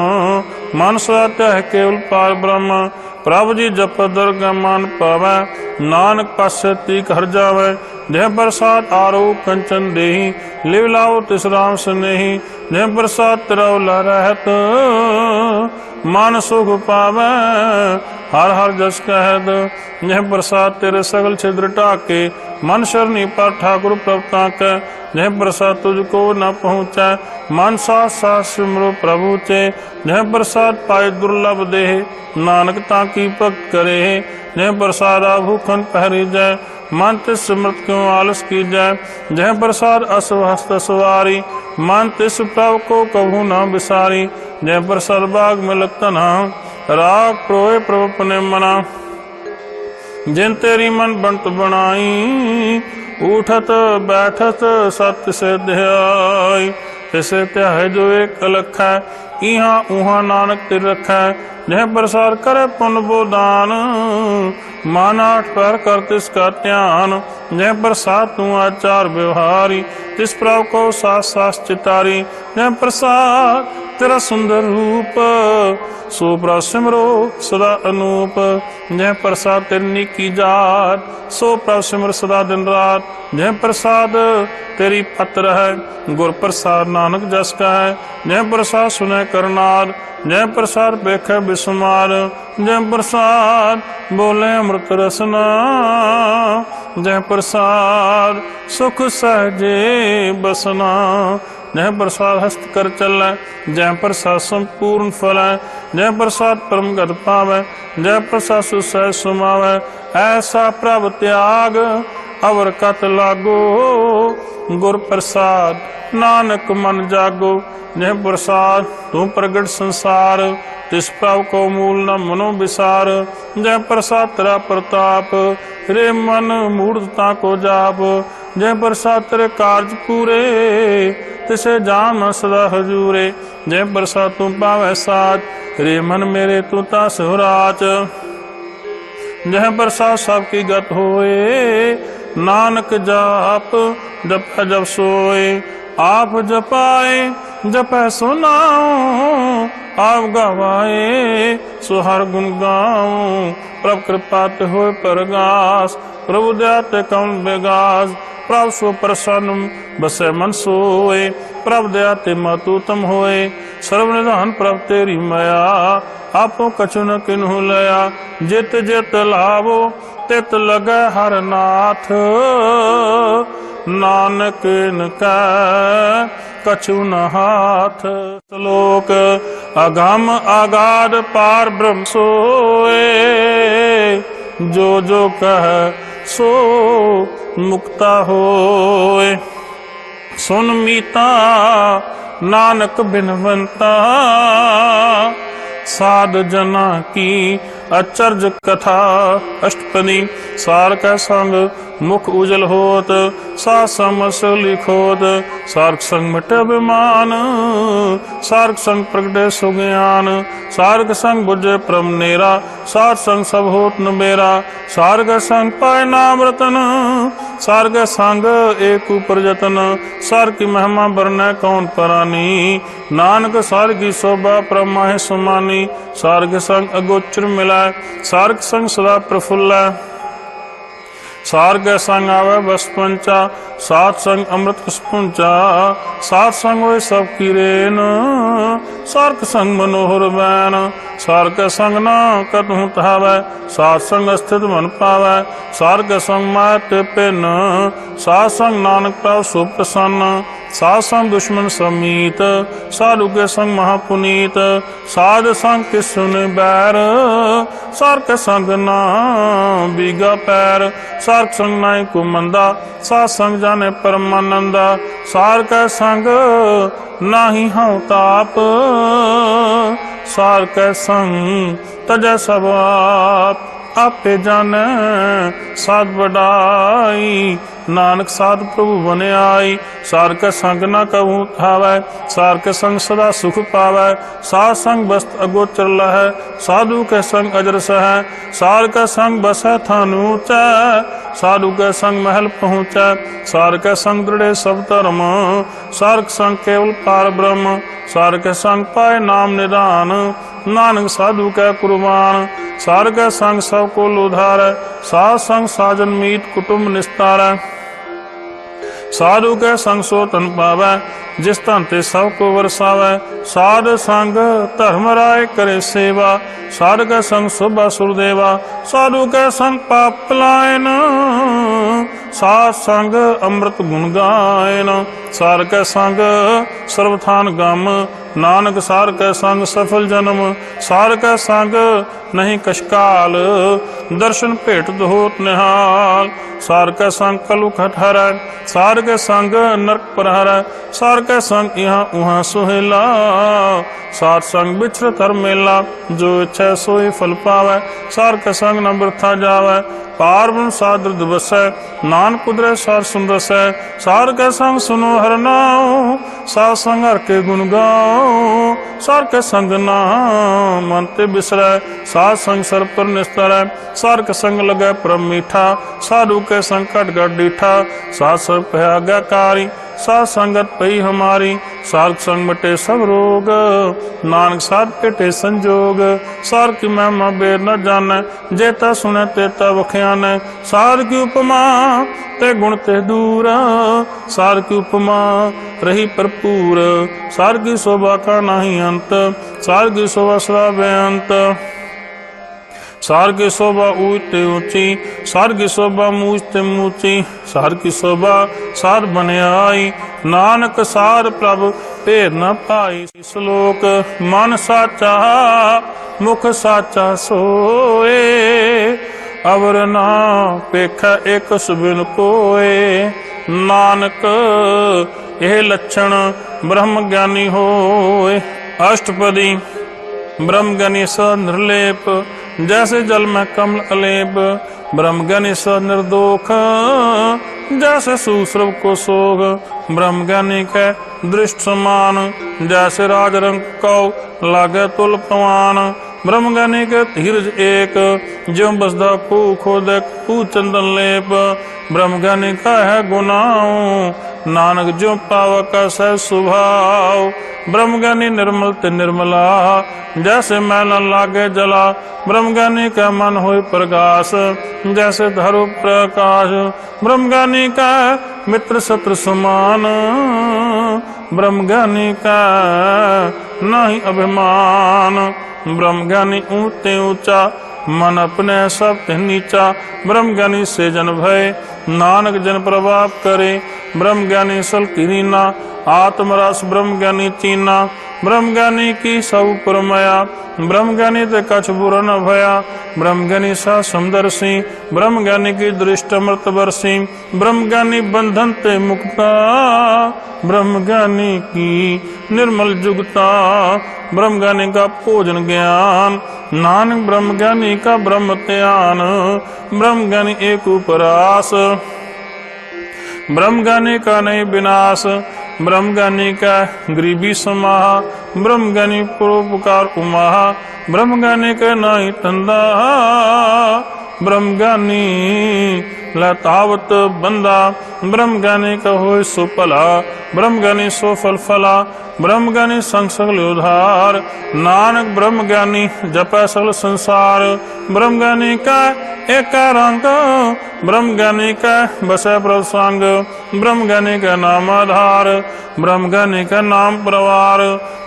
मन सत्य है केवल पार ब्रह्म। प्रभु जी जप दुर्गा मान पावै, नानक पासे तीक हर जावै। जह प्रसाद आरो कंचन देही, लिव लाओ तिस राम स्नेही। जह प्रसाद तिरौला रहत, मान सुख पावै, हर हर जस कहत। यह प्रसाद तेरे सगल छिद्र टाके, मन शरणी पर ठाकुर प्रभु ताकै। यह प्रसाद तुझको न पहुँचै, मन साथ साथ सिमरो प्रभु चे। यह प्रसाद पाए दुर्लभ देह, नानक ताकी भक्त करे। यह प्रसाद भूखन पहरी जाय, मन तिस स्मृत क्यों आलस की जाय। यह प्रसाद असहस्त सवारी, मन तिस प्रभु को कभू न बिसारी। यह प्रसाद बाग में लगतना, राग प्रोए प्रभु अपने मना। जिन तेरी मन बनत बनाई, उठत बैठत सत्य से ध्याई। तिसे त्याह जो एक अलख है, इहाँ उहाँ नानक तिर रखै। यह प्रसार करे पुण्य बोदान, मान आठ पैर कर तिसका ध्यान। यह प्रसाद तू आचार व्यवहारी, तिस प्रभु को सास सास चितारी। यह प्रसाद तेरा सुंदर रूप, सो प्रभु सिमरो सदा अनूप। यह प्रसाद तेरी की जात, सो प्रभु सिमर सदा दिन रात। यह प्रसाद तेरी पत्र है, गुर प्रसाद नानक जस का है। यह प्रसाद सुने करनाद, जय प्रसाद बेखे बिस्मार। जय प्रसाद बोले अमृत रसना, जय प्रसाद सुख सहजे बसना। जय प्रसाद हस्त कर चलै, जय प्रसाद संपूर्ण फलै। जय प्रसाद परम गत पावै, जय प्रसाद सुसह सुमावै। ऐसा प्रभ त्याग अवर कत लागो, गुर प्रसाद नानक मन जागो। जय प्रसाद तू प्रगट संसार, तिस प्रभु को मूल न मनो विसार। जय प्रसाद तेरा प्रताप, रे मन मूर्धता को जाप। जय प्रसाद तेरे कार्य पूरे, तिसे जान सदा हजूरे। जय प्रसाद तू पावै साच, रे मन मेरे तू तास राच। जय प्रसाद सबकी गत होए, नानक जाप जप जब सोए। आप जपाए जपै सुनाऊं, आप गवाए सो हर गुण गाऊं। प्रभु कृपा ते होए परगास, प्रभु दया ते कौन बेगास। प्रभु सो प्रसन्न बसे मन सोए, प्रभु दया ते मतु तम होए। सर्व निधान प्रभु तेरी मया, आपो कछु न किन्हु लया। जित जित लावो तित लगे हर नाथ, नानक इनका कछु न हाथ। श्लोक अगम आगाध पार ब्रह्म सोए, जो जो कह सो मुक्ता होए। सुन मीता नानक बिनवंता, साध जना की अचर्ज कथा। अष्टपदी सार का संग मुख उजल होत, सात समस लिखोत। सार्क संग मिट अभिमान, सार्क संग प्रगटे सुज्ञान। सार्क संग बुझे परम नेरा, सार संग सब होत न बेरा। सार्ग संग पाए नाम रतन, सार्ग संग एक ऊपर जतन। सार की महिमा बरनै कौन परानी, नानक सार की शोभा परमाहि समानी। सार्ग संग अगोचर मिलाय, सार्ग संग सदा प्रफुल्ल। सार्ग संग आवे बस पंचा, सात संग अमृत पुंचा। सात संग होए सब की रेन, सार्क संग मनोहर बैन। सार्क संग न कतहु तहावै, सात संग स्थित मन पावै। सार्क संग मात पिन, सात संग नानक पाव सो प्रसन्न। साध संग दुश्मन समीत, साधु के संग महापुनीत। साध संग किस सुन बैर, सार्क संग ना बीगा पैर। सार्क संग नाई को मंदा, सात संग जाने परमानंदा। सार्क संग नाही हूँ ताप, सार्क संग तजै सब आप। आपे जाने साध बढ़ाई। नानक साध प्रभु बने आई। सार के संग न कहूँ थावै, सार के संग सदा सुख पावै। सार संग बस्त अगोचर लहै, साधु के संग अजर सहै। सार के संग बसै थान ऊँचै, साधु के संग महल पहुँचै। सार के संग दृढ़े सब धर्म, सार के संग केवल पार ब्रह्म। सार के संग पाए नाम निदान, नानक साधु के कुर्बान। सार के संग सब को उधारै, साध संग साजन मीत कुटुंब निस्तारै। साधु के संग सो तन पावै, जिस तन ते सब को वरसावै। साध संग धर्म राय करे सेवा, साध के संग शोभा सुरदेवा। साधु के संग पाप पलायन, साध संग अमृत गुण गायन। सार के संग सर्वथान गम, नानक सार के संग सफल जन्म। सार के संग नहीं कशकाल, दर्शन भेट होत निहाल। सार के संग कलु खटहरै, सार के संग नरक प्रहरै। सार के संग यहाँ उहाँ सुहेला, सार संग बिछड़त हर मेला। जो इच्छा सोई फल पावै, सार के संग न वृथा जावै। पार ब्रह्म साध हृदय बसै, नानक उदरै सार सुन रसै। सार के संग सुनो हर नाम, सार संग हर के गुण गाओ। सार के संग नाम मन ते बिसरै, सार संग सर पर निस्तरै। सार के संग लगै परम मीठा, साधु के संग कट गट डीठा। सार सब है आज्ञाकारी, सार संगत पई हमारी। सार संग मटे सब रोग, नानक साध पेटे संजोग। सार की महिमा बेर न जाने, जेता सुने तेता बख्याने। सार की उपमा ते गुण ते दूर, सार की उपमा रही भरपूर। सार की शोभा का नहीं अंत, सार की शोभा सदा बेअंत। सार की शोभा ऊंचे ऊंची, सार की शोभा मूझते मूची। सार की शोभा सार बने आई, नानक सार प्रभु भेद न पाई। श्लोक मन साचा मुख साचा सोए, अवर ना पेखा एक सुबिन कोए। नानक यह लक्षण ब्रह्म ज्ञानी होए। अष्टपदी ब्रह्म ज्ञानी स निर्लेप, जैसे जल में कमल अलेप। ब्रह्म ज्ञानी स निर्दोख, जैसे सुश्रव को सोग। ब्रह्म ज्ञानी के दृष्ट समान, जैसे राज रंग कौ लागे तुल पवान। ब्रह्म ज्ञानी के धीरज एक, ज्यों बसदा कू खोदक कू चंदन लेप। ब्रह्म ज्ञानी का है गुनाओ, नानक ज्यों पावक सह स्वभाव। ब्रह्म ज्ञानी निर्मल ते निर्मला, जैसे मैला लागे जला। ब्रह्म ज्ञानी का मन होय प्रकाश, जैसे धरो प्रकाश। ब्रह्म ज्ञानी का मित्र शत्रु समान, ब्रह्म ज्ञानी का नहीं अभिमान। ब्रह्म ज्ञानी ऊंचे ऊंचा, मन अपने सब नीचा। ब्रह्म ज्ञानी से जन भय, नानक जन प्रभाव करे। ब्रह्म ज्ञानी सल कीना, आत्मरस ब्रह्म ज्ञानी चीना। ब्रह्म ज्ञानी की सब परमया, ब्रह्म ज्ञानी ते कछ बुरा न भया। ब्रह्म ज्ञानी सा समदर्शी, ब्रह्म ज्ञानी की दृष्ट अमृत वर्षी। ब्रह्म ज्ञानी बंधन ते मुक्ता, ब्रह्म ज्ञानी की निर्मल जुगता। ब्रह्म ज्ञानी का भोजन ज्ञान, नानक ब्रह्म ज्ञानी का ब्रह्म ध्यान। ब्रह्म ज्ञानी एक उपरास, ब्रह्म ज्ञानी का नहीं विनाश। ब्रह्म ज्ञानी का गरीबी समाह, ब्रह्म ज्ञानी परोपकार उमाह। ब्रह्म ज्ञानी का नहीं तंदा, ब्रह्म ज्ञानी लतावत बंदा। ब्रह्म ज्ञानी का होय सो भला, ब्रह्म ज्ञानी सो फल फला। ब्रह्म ज्ञानी संग सगल उधार, नानक ब्रह्म ज्ञानी जपै सगल संसार। ब्रह्म ज्ञानी का एक रंग, ब्रह्म ज्ञानी का बसै प्रभु संग। ब्रह्म ज्ञानी का नाम आधार, ब्रह्म ज्ञानी का नाम प्रवार।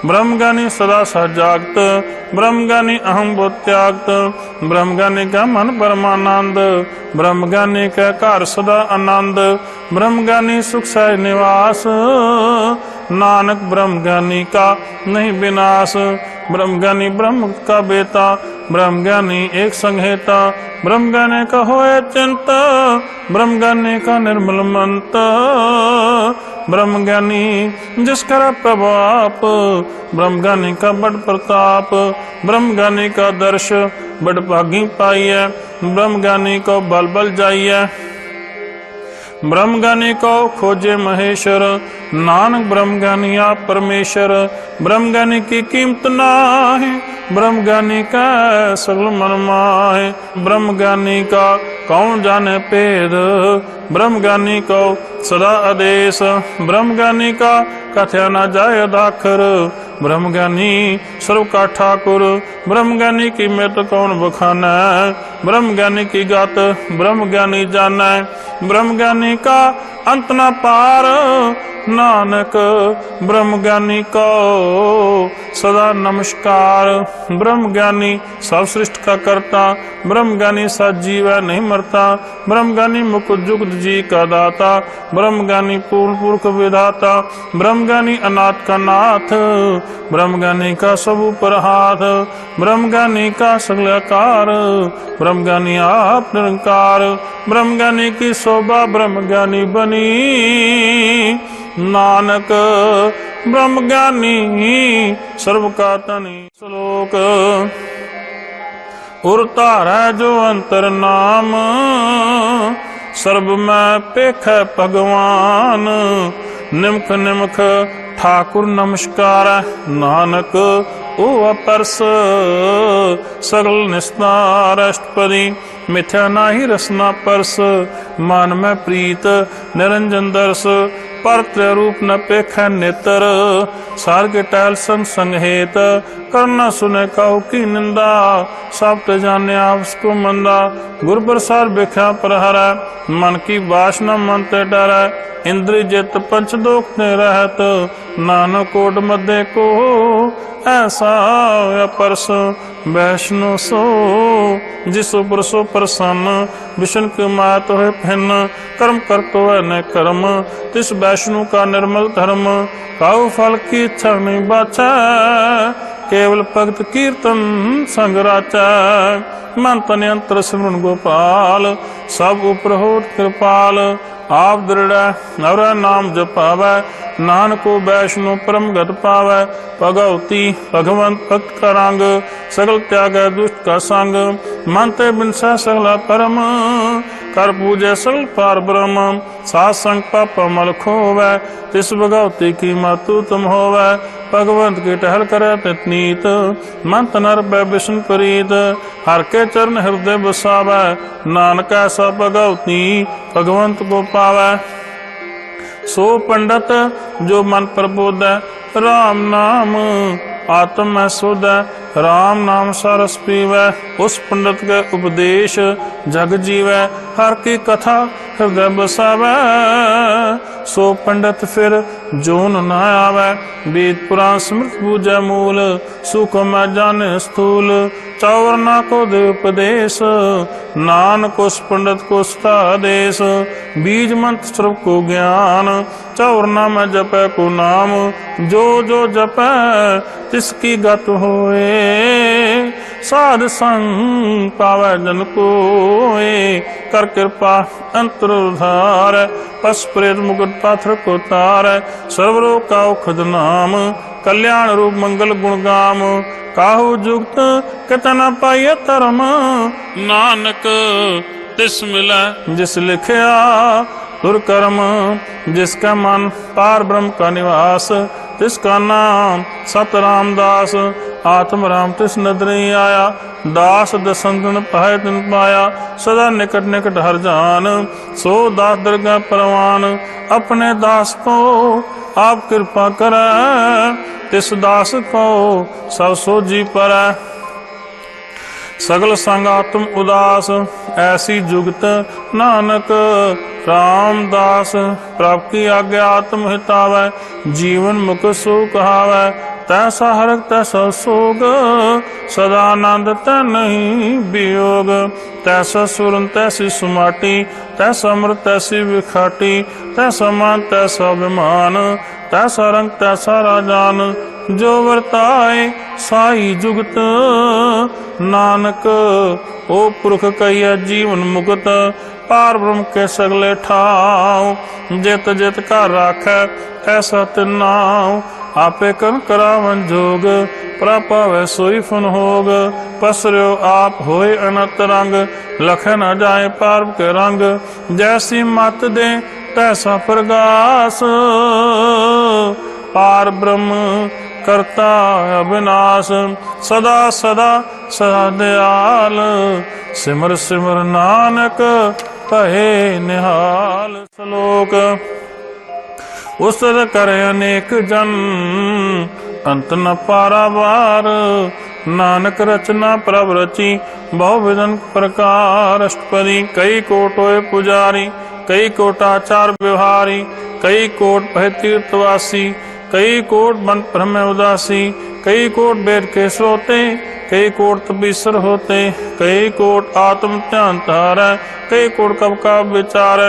ब्रह्म ज्ञानी सदा सजागत, ब्रह्म ज्ञानी अहम बुद्ध त्यागत। ब्रह्म ज्ञानी का मन परमानंद, ब्रह्म ज्ञानी का घर सदा आनंद। ब्रह्म ज्ञानी सुख सहज निवास, नानक ब्रह्म ज्ञानी का नहीं विनाश। ब्रह्म ज्ञानी ब्रह्म का बेटा, ब्रह्म ज्ञानी एक संहेता। ब्रह्म ज्ञानी का होए चिंता, ब्रह्म ज्ञानी का निर्मल मंत। ब्रह्म ज्ञानी जिसका प्रभाप, ब्रह्म ज्ञानी का बड़ प्रताप। ब्रह्म ज्ञानी का दर्श बड़ भागी पाई है, ब्रह्म ज्ञानी को बल बल जाइए। ब्रह्म ज्ञानी को खोजे महेश्वर, नानक ब्रह्म ज्ञानी आप परमेश्वर। ब्रह्म ज्ञानी की कीमत नाहि, ब्रह्म ज्ञानी का सगल मन माहे। ब्रह्म ज्ञानी का कौन जाने भेद, ब्रह्म ज्ञानी को सदा आदेश। ब्रह्म ज्ञानी का कथया न जाय दाखर, ब्रह्म ज्ञानी सर्व का ठाकुर। ब्रह्म ज्ञानी की मृत कौन बखाना, ब्रह्म ज्ञानी की गात ब्रह्म ज्ञानी जाना। ब्रह्म ज्ञानी का अंत न पार, नानक ब्रह्म ज्ञानी को सदा नमस्कार। ब्रह्म ज्ञानी सब सृष्टि का करता, ब्रह्म ज्ञानी सजीव है नहीं मरता। ब्रह्म ज्ञानी मुकुट जुगत जी का दाता, ब्रह्म ज्ञानी पूर्ण पुरख विधाता। ब्रह्म ज्ञानी अनाथ का नाथ, ब्रह्म ज्ञानी का सब ऊपर हाथ। ब्रह्म ज्ञानी का सगल आकार, ब्रह्म ज्ञानी आप निरंकार। ब्रह्म ज्ञानी की शोभा ब्रह्म ज्ञानी बनी, नानक ब्रह्म ज्ञानी सर्व का तनी। श्लोक उर धारै जो अंतर नाम, सर्ब में पेख भगवान। निमख निमख ठाकुर नमस्कार, नानक ओ अपरस सगल निस्तार। अष्टपदी मिथ्या नाही रसना परस, मन में प्रीत निरंजन दर्श। पर रूप न पेख नेतर, सार के टहल संग संग हेत। करना सुने काहू की निंदा, सब ते जाने आपको मंदा। गुर प्रसार बेख्या पर हरै, मन की वासना मन ते डरै। इंद्रिय जित पंच दोख ने रहत, नानक कोट मध्य को ऐसा अपरस। वैष्णो सो जिसो परसो प्रसन्न, विष्णु के मात है भिन्न। कर्म कर तो है न कर्म, तिस वैष्णु का निर्मल धर्म। काहू फल की इच्छा नहीं बाचा, केवल भगत कीर्तन संग राचा। मन तन यंत्र सिमरन गोपाल, सब उपर होत कृपाल। आप दृढ़ और नाम जपावै, नानको वैष्णु परम गत पावै। भगवती भगवंत भक्त का रंग, सगल त्याग दुष्ट का संग। मन ते बिनसा सगला परम, कर पूजे सगल पार ब्रह्म। सात संग पाप मल खोवै, तिस भगवती की मातु तुम होवै। भगवंत की टहल करे तितनीत, मन तनर बै विष्णु प्रीत। हर के चरण हृदय बसावै, नानक ऐसा भगवती भगवंत को पावै। सो पंडित जो मन प्रबोधै, राम नाम आत्म में सुध। राम नाम सरस पीवै, उस पंडित के उपदेश जग जीवै। हर की कथा हृदय बसावै, सो पंडित फिर जोन न आवै। वेद पुराण स्मृत पूजै मूल, सुख में जाने स्थूल। चौवरना को दे उपदेश, नानक उस पंडित को देश। बीज मंत्र सर्व को ज्ञान, चौवरना में जपै को नाम। जो जो जपै तिसकी गत होए, साध संग पावै जन कोय। कर कृपा अंतर उधार, पस प्रेत मुकुट पाथर को तार। सर्वरोग का औखद नाम, कल्याण रूप मंगल गुण गाम। काहू जुगत कितना पाइय धर्म, नानक तिस मिलै जिस लिखया दुर्कर्म। जिसका मन पार ब्रह्म का निवास, तिसका नाम सत रामदास। आत्म राम तिस नदरी आया, दास दसंतन पाए तिन पाया। सदा निकट निकट हर जान, सो दास दरगाह परवान। अपने दास को आप कृपा करे, तिस दास को सब सोजी परै। सगल संग आत्म उदास, ऐसी जुगत नानक रामदास। प्रभु की आज्ञा आत्म हितावै, जीवन मुख सो कहावै। तैसा हरक तैसा सोग, सदा आनंद तै नहीं वियोग। तैसा सुरन तैसी सुमाटी, तैसा अमृत तैसी विखाटी। तैसा मान तैसा अभिमान, तैसा रंग तैसा राजान। जो वर्ताए साई जुगत, नानक ओ पुरख कहिया जीवन मुक्त। पार ब्रह्म के सगले ठाव, जित जित का राखै ऐसा तिनाव। आपे करन करावन जोग, प्रभ पावै सोई फुन होग। पसर्यो आप होए अनंत रंग, लख न जाए पार्व के रंग। जैसी मत दे तैसा प्रगास, पार ब्रह्म करता अविनाश। सदा सदा सदा दयाल, सिमर सिमर नानक कहे निहाल। श्लोक उस्तत करे अनेक जन, अंत न पारावार। नानक रचना प्रभ रची, बहु विधन प्रकार। अष्टपदी कई कोट होए पुजारी, कई कोट आचार व्यवहारी। कई कोट भय तीर्थवासी, कई कोट बन ब्रह्म उदासी। कई कोट वेद के श्रोते, कई कोट तपीसर होते। कई कोट आत्म ध्यान धारै, कई कोट कब का विचार।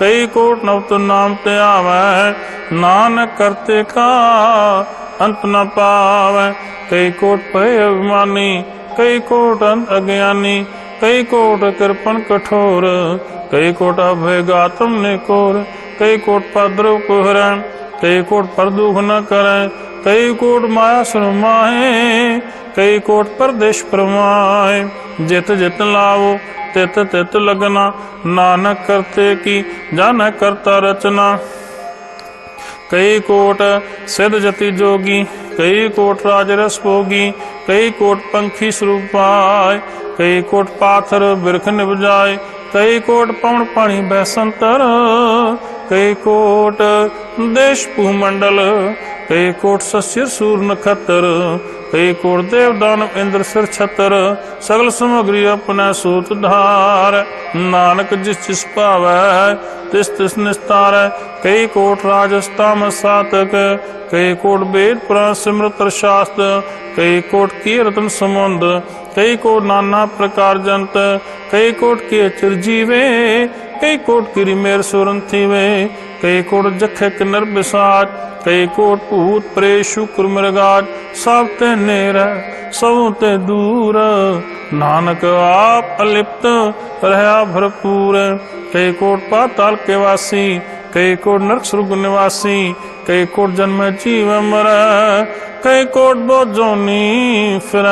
कई कोट नव तो नाम ते आवै, नानक करते का अंत न पावै। कई कोट भय अभिमानी, कई कोट अंत अज्ञानी। कई कोट कृपन कठोर, कई कोट अभय गातम निकोर। कई कोट पद्रव कुहरै, कई कोट पर दुख न करै। कई कोट माया सुरमाए, कई कोट परदेश परमाए। जित जित लावो तित तित लगना, नानक करते की जान करता रचना। कई कोट सिद्ध जति जोगी, कई कोट राजरस भोगी। कई कोट पंखी स्वरूप पाए, कई कोट पाथर बिरख निपजाए। कई कोट पवन पानी बैसंतर, कई कोट देश भूमंडल। कई कोट सस्यर सूर नखत्र, कई कोट देव दानव इंद्र सिर छत्र। सगल सामग्री अपना सूत धार, नानक जिस जिस पावै तिस तिस निस्तार। कई कोट राजस्ताम सातक, कई कोट वेद पुराण सिमरत शास्त्र। कई कोट कीर्तन समुंद, कई कोट नाना प्रकार जंत। कई कोट के चिरजीवे, कई कोट गिरी मेर सुरन थीवे। कई कोट जखे किन्नर बिसाज, कई कोट भूत प्रेत शुक्र मृगाज। सब ते नेर सब ते दूर, नानक आप अलिप्त रहा भरपूर। कई कोट पाताल के वासी, कई कोट नरक स्वर्ग निवासी। कई कोट जन्म जीव मर, कई कोट बोझोनी फिर।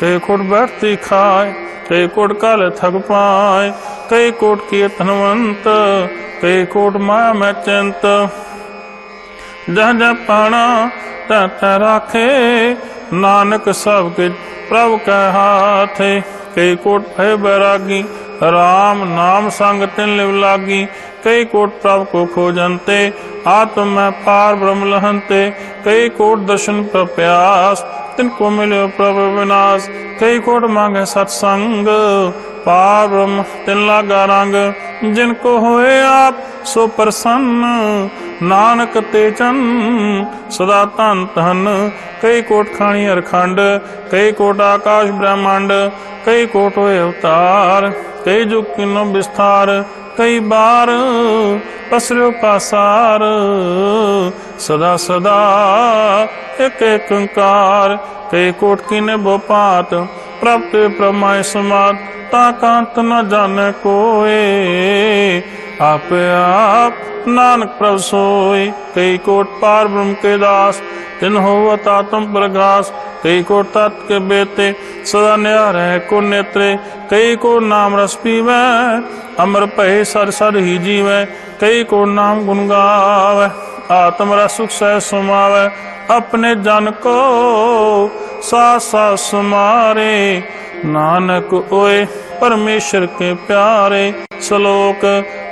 कई कोट बैठती खाए, कई कोट काले थक पाए। कई कोट कीर्तनवंत, कई कोट माया में चिंत। जह जह पाना तह तह राखे, नानक सब के प्रभु के हाथे। कई कोट भय बैरागी, राम नाम संग तिन लिव लागी। कई कोट प्रभु को खोजनते, आत्म में पार ब्रह्म लहनते। कई कोट दर्शन पर प्यास, तिनको मिले प्रभु विनाश। कई कोट मांगे सत्संग, पार ब्रह्म तिन लागा रंग। जिनको होए आप सो प्रसन्न, नानक तेजन सदा धन धन। कई कोट खानी अरखंड, कई कोट आकाश ब्रह्मांड। कई कोट होए अवतार, कई जुग किनो विस्तार। कई बार पसर्यो पासार, सदा सदा एक एक ओंकार। कई कोट कीने बोपात, प्राप्त प्रमाय समात। ताकांत न जाने कोई, आप आप नानक प्रभु सोई। कई कोट पार ब्रह्म के दास, तिन होवत आत्म प्रकाश। कई को तत् के बेते, सदा न्यार है को नेत्रे। कई को नाम रस पीवै, अमर पहे सर सर ही जीवै। कई को नाम गुण गावै, आत्म रस सुख सह समावै। अपने जन को साथ साथ समारे, नानक ओए परमेश्वर के प्यारे। श्लोक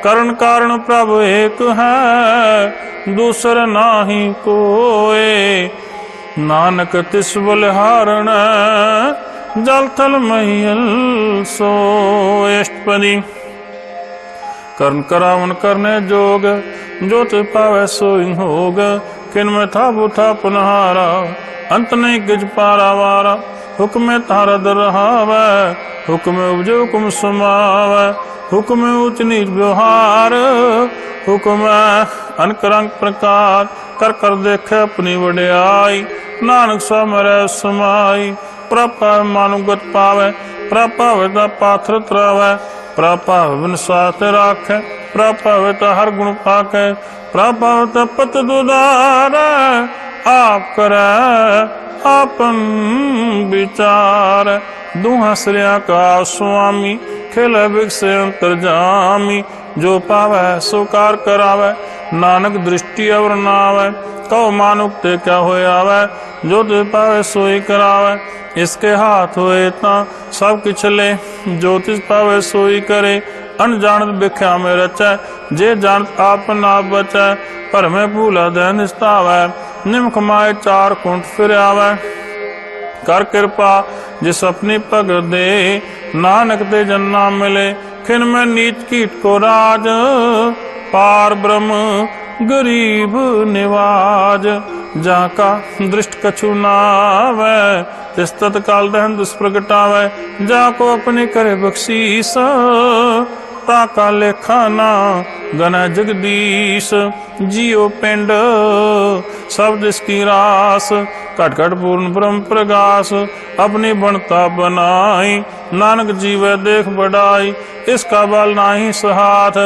करण कारण प्रभु एक है, दूसर नाही कोय। नानक तिस बलिहारण, जल थल महियल सोय। अष्टपदी करण करावन करने जोग, जो ते पावै सोई होग। किन में था बुथा पुनहारा, अंत नहीं गिज पारावारा। हुक्म तारा दर रहावै, हुक्म उपजे हुक्म समावै। हुक्म उच्च नीच व्यवहार, हुक्म अनकरंग प्रकार। कर कर देखे अपनी वड्याई, नानक सा मरै समाई। प्रभु मानुगत पावै, प्रभु पावै ता पाथर त्रावै। प्रभु पावै बिन साथ राखै, प्रभु पावै ता हर गुण पाकै। प्रभु पावै ता पत दुधारै, आप करे आपन विचार। दुहा श्रिया का स्वामी खेल बिकसे अंतरजामी। जो पावै सो कार करावै नानक दृष्टि अवर नावै। कहो मानुक ते क्या होए आवै जो ते पावै सोई करावै। इसके हाथ होए ता सब किछ ले जो तिस पावै सोई करे। अनजानत बिख्या में रचै जे जानत आप ना बचै। पर में भूला दैन निस्तावै निमख माए चार कुंठ फिर आवै। कर कृपा जिस अपनी पग दे नानक ते जन्ना मिले। खिन में नीच कीट को राज पार ब्रह्म गरीब निवाज। जाका दृष्ट कछु नावै तिस तत्काल दहन दुष्प्रगटावै। जाको अपने करे बख्शीस ताका लेखा ना गण जगदीश। जियो पिंड सब जिसकी रास घट घट पूर्ण ब्रह्म प्रगास। अपनी बनता बनाई नानक जीवे देख बढ़ाई। इसका बल नाही सहाथ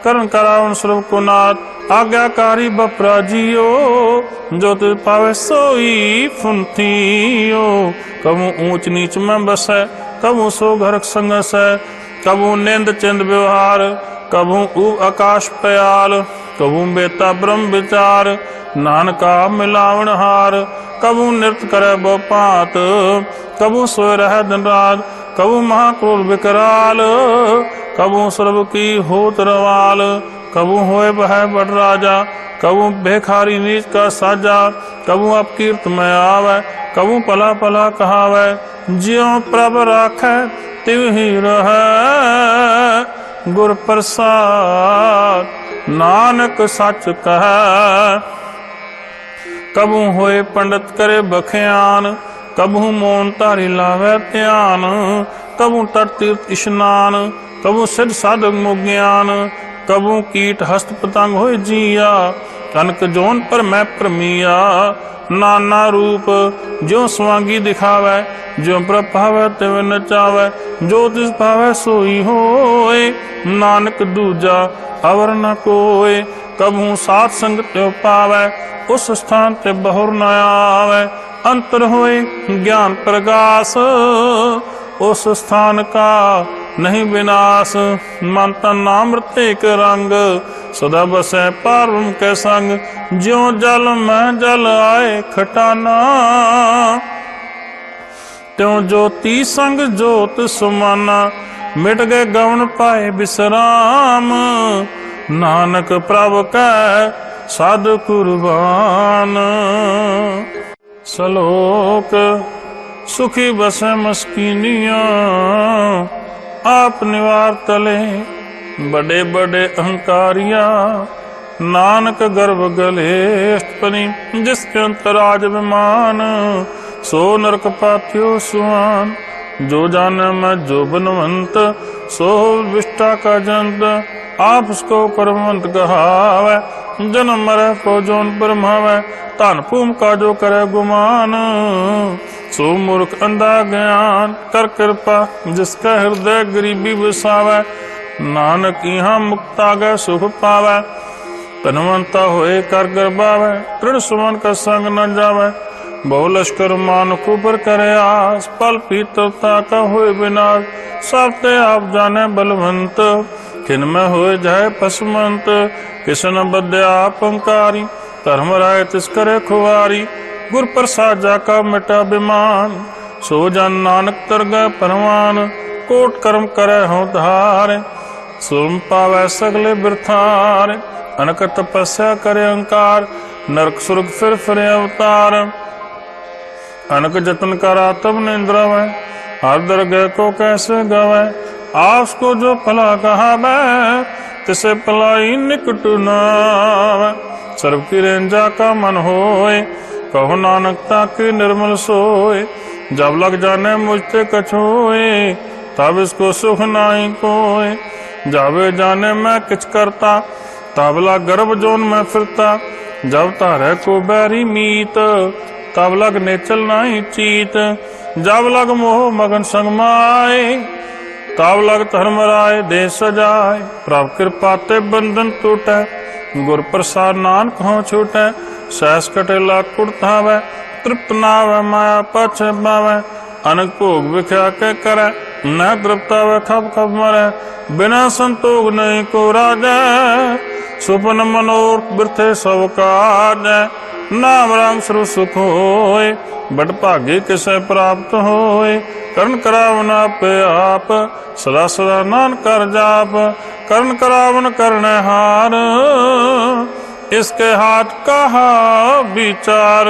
करण करावन सर्व को नाथ। आज्ञाकारी बपरा जियो जो तिस पावे सोई फुंथियो। कबू ऊंच नीच में बसै कबू सो घर संगस है। कबू निंद चिंद व्यवहार कबू ऊब आकाश पयाल। कबू बेता ब्रह्म विचार नानका मिलावन हार। कबू नृत्य करे बो पात कबू सोए रह दिन रात। कबू महाक्रोध विकराल कबू सर्व की होत रवाल। कबू होए बह बड़ राजा कबू भेखारी नीच का साजा। कबू अपकीर्त में आवे कबू पला पला कहावे। ज्यों प्रभ राखै तिव ही रहै गुर प्रसाद नानक सच कहै। कबू होए पंडित करे बख्यान कबू मौन तारी लावे ध्यान। कबू तट तीर्थ स्नान कबू सिद्ध साधक मुज्ञान। कबू कीट हस्त पतंग होए जिया कनक जोन पर मैं प्रमिया। नाना रूप ज्यों स्वांगी दिखावै ज्यों प्रभावै तिव नचावै। जो तिस भावै सोई होए नानक दूजा अवर न कोय। कबू सात संग त्यो पावै उस स्थान ते बहुर न आवै। अंतर होए ज्ञान प्रकाश उस स्थान का नहीं विनाश। मन तन अमृत एक रंग सदा बसै पार्वम के संग। ज्यों जल में जल आए खटाना त्यों ज्योति संग ज्योत सुमाना। मिट गए गवन पाए विश्राम नानक प्रभ कै साध कुर्बान। सलोक सुखी बसे मस्कीनिया आप निवार तले बड़े बड़े अहंकारिया। नानक गर्भ गलेष्टपनि जिसके अंतराज विमान। सो नरक पाथियो सुहान जो जाने मैं जो बनवंत। सो विष्टा का जंत आप उसको कर्मवंत कहावै। जन्म मरे को जोन ब्रह्मावै धन भूम का जो करे गुमान। सो मूर्ख अंधा ज्ञान कर कृपा जिसका हृदय गरीबी बसावै। नानक यहाँ मुक्ता गए सुख पावै धनवंता होए कर गर्भावै। तृण सुमन का संग न जावै बहु लश्कर मान कुबर करे आस। पल पीतरता का होए विनाश सब ते आप जाने बलवंत। खिन में होए जाए पसमंत किसन बद्य आपंकारी। धर्म राय तिस करे खुआरी गुर प्रसाद जाका मिटा विमान। सो जन नानक तर गए परवान कोट कर्म करे हो धारे। सुरम पावै सगले बिरथार अनक तपस्या करे अहंकार। नरक सुरग फिर अवतार अनक जतन करा तब निंद्रवै। हर दरगह को कैसे गवै आस को जो भला कहावै। तिसे भलाई निकट नावै सर्व की रेंजा का मन होए। कहो नानकता के निर्मल सोए। जब लग जाने मुझते कछोए तब इसको सुख नाई कोय। जावे जाने मैं किछ करता तबला गर्भ जोन में फिरता। जब तारे को बैरी मीत तब लग नेचल नाही चीत। जब लग मोह मगन संग माए तब लग धर्म राय दे सजाए। प्रभ कृपा ते बंधन टूटे गुर प्रसाद नानक हो छूटे। सहस कटेला कुड़तावे, तृप्त नावे माया पाछे पावे, अनक भोग विख्या के करे, न तृप्तावे खप खप मरे, बिना संतोष नहीं को राजै, सुपन मनोर बिरथे सब काज, नाम राम सर्व सुख होय, बड़ भागे किसे प्राप्त होय, करण करावन आपे आप, सदा सदा नानक कर जाप, करण करावन करने हार, इसके हाथ कहा विचार,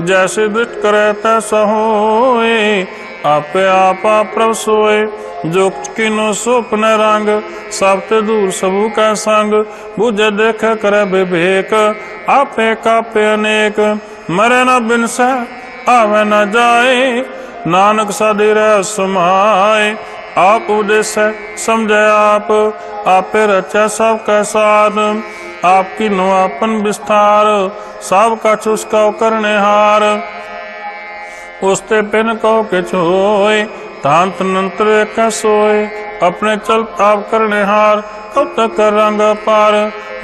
जैसे दृष्ट करे तैसा होय, आपे आपा प्रभ सोय, जो किनो सुपने रंग, सब ते दूर सबू का संग, बुझे देखे करे विवेक, आपे कापे अनेक, मरे न बिनसे आवे न जाए, नानक साधि रह समाए, आप उपदेश समझे आप, आपे रचा सब का साध, आपकी नो आपन विस्तार, सब का चुस्का करने हार, उसते पिन कहो के छोय, तांत नंत्र का सोय, अपने चल आप करने हार, कब तक कर रंग पार,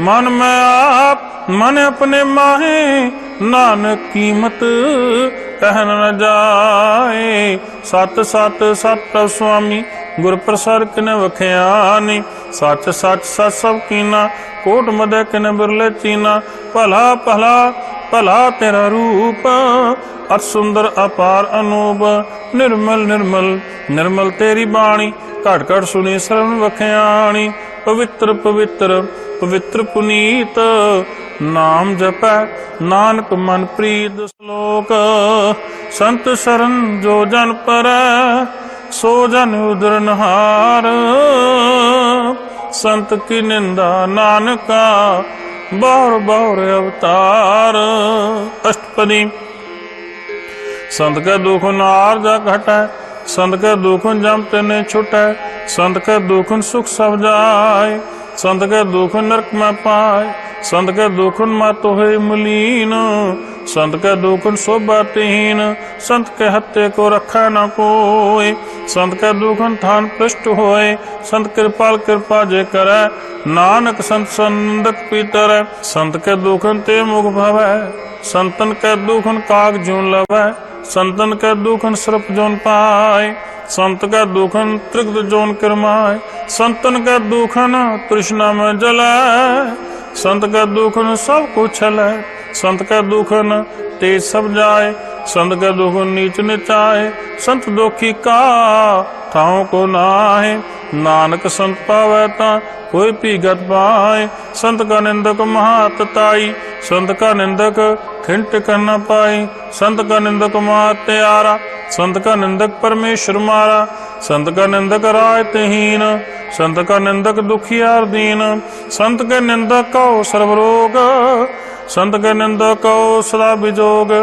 मन में आप मन अपने माहे, नानक कीमत कहन न जाए, सत सत सत प्रभ स्वामी, गुर प्रसाद किने वख्यानी, सच सच सच सब कीना, कोट मदे किने बिरले चीना, भला भला भला तेरा रूप, अत सुंदर अपार अनूप, निर्मल निर्मल निर्मल तेरी बाणी, घट घट सुनी श्रवण वख्याणी, पवित्र पवित्र पवित्र पुनीत, नाम जपै नानक मन प्रीत, श्लोक संत शरण जो जन परੈ, सो जन उदरनहार, संत की निंदा नानका, बार बार अवतार, अष्टपदी, संत के दुख नार जा घटै, संत के दुख जम तेने छुटै, संत के दुख सुख सब जाय, संत के दुख नरक में पाए, संत के दुख मत होए मलीन, संत के दुख शोभाहीन, संत के हत्ते को रखा न कोई, संत के दुख थान पृष्ठ होए, संत कृपाल कृपा जे करे, नानक संत संदक पीतर, संत के दुख ते मुख भवै, संतन के दुख काग जून लवै, संतन के दुख सर्प जोन पाए, संत का दुखन त्रिगद जोन किरमाए, संतन का दुखन तृष्णा में जलाए, संत का दुखन सब कुछ छलै, संत का दुखन तेज सब जाए, संत का दुख नीच निचाए, संत दुखी का ठाव को नाहे, नानक संत पावै ता कोई पीगत पाए, संत का निंदक महातताई, संत का निंदक खिंट कर न पाई, संत का निंदक महात्यारा, संत का निंदक परमेश्वर मारा, संत का निंदक रायतहीन, संत का निंदक दुखियार दीन, संत के निंदक को सर्वरोग, संत के निंदक को सदा विजोग,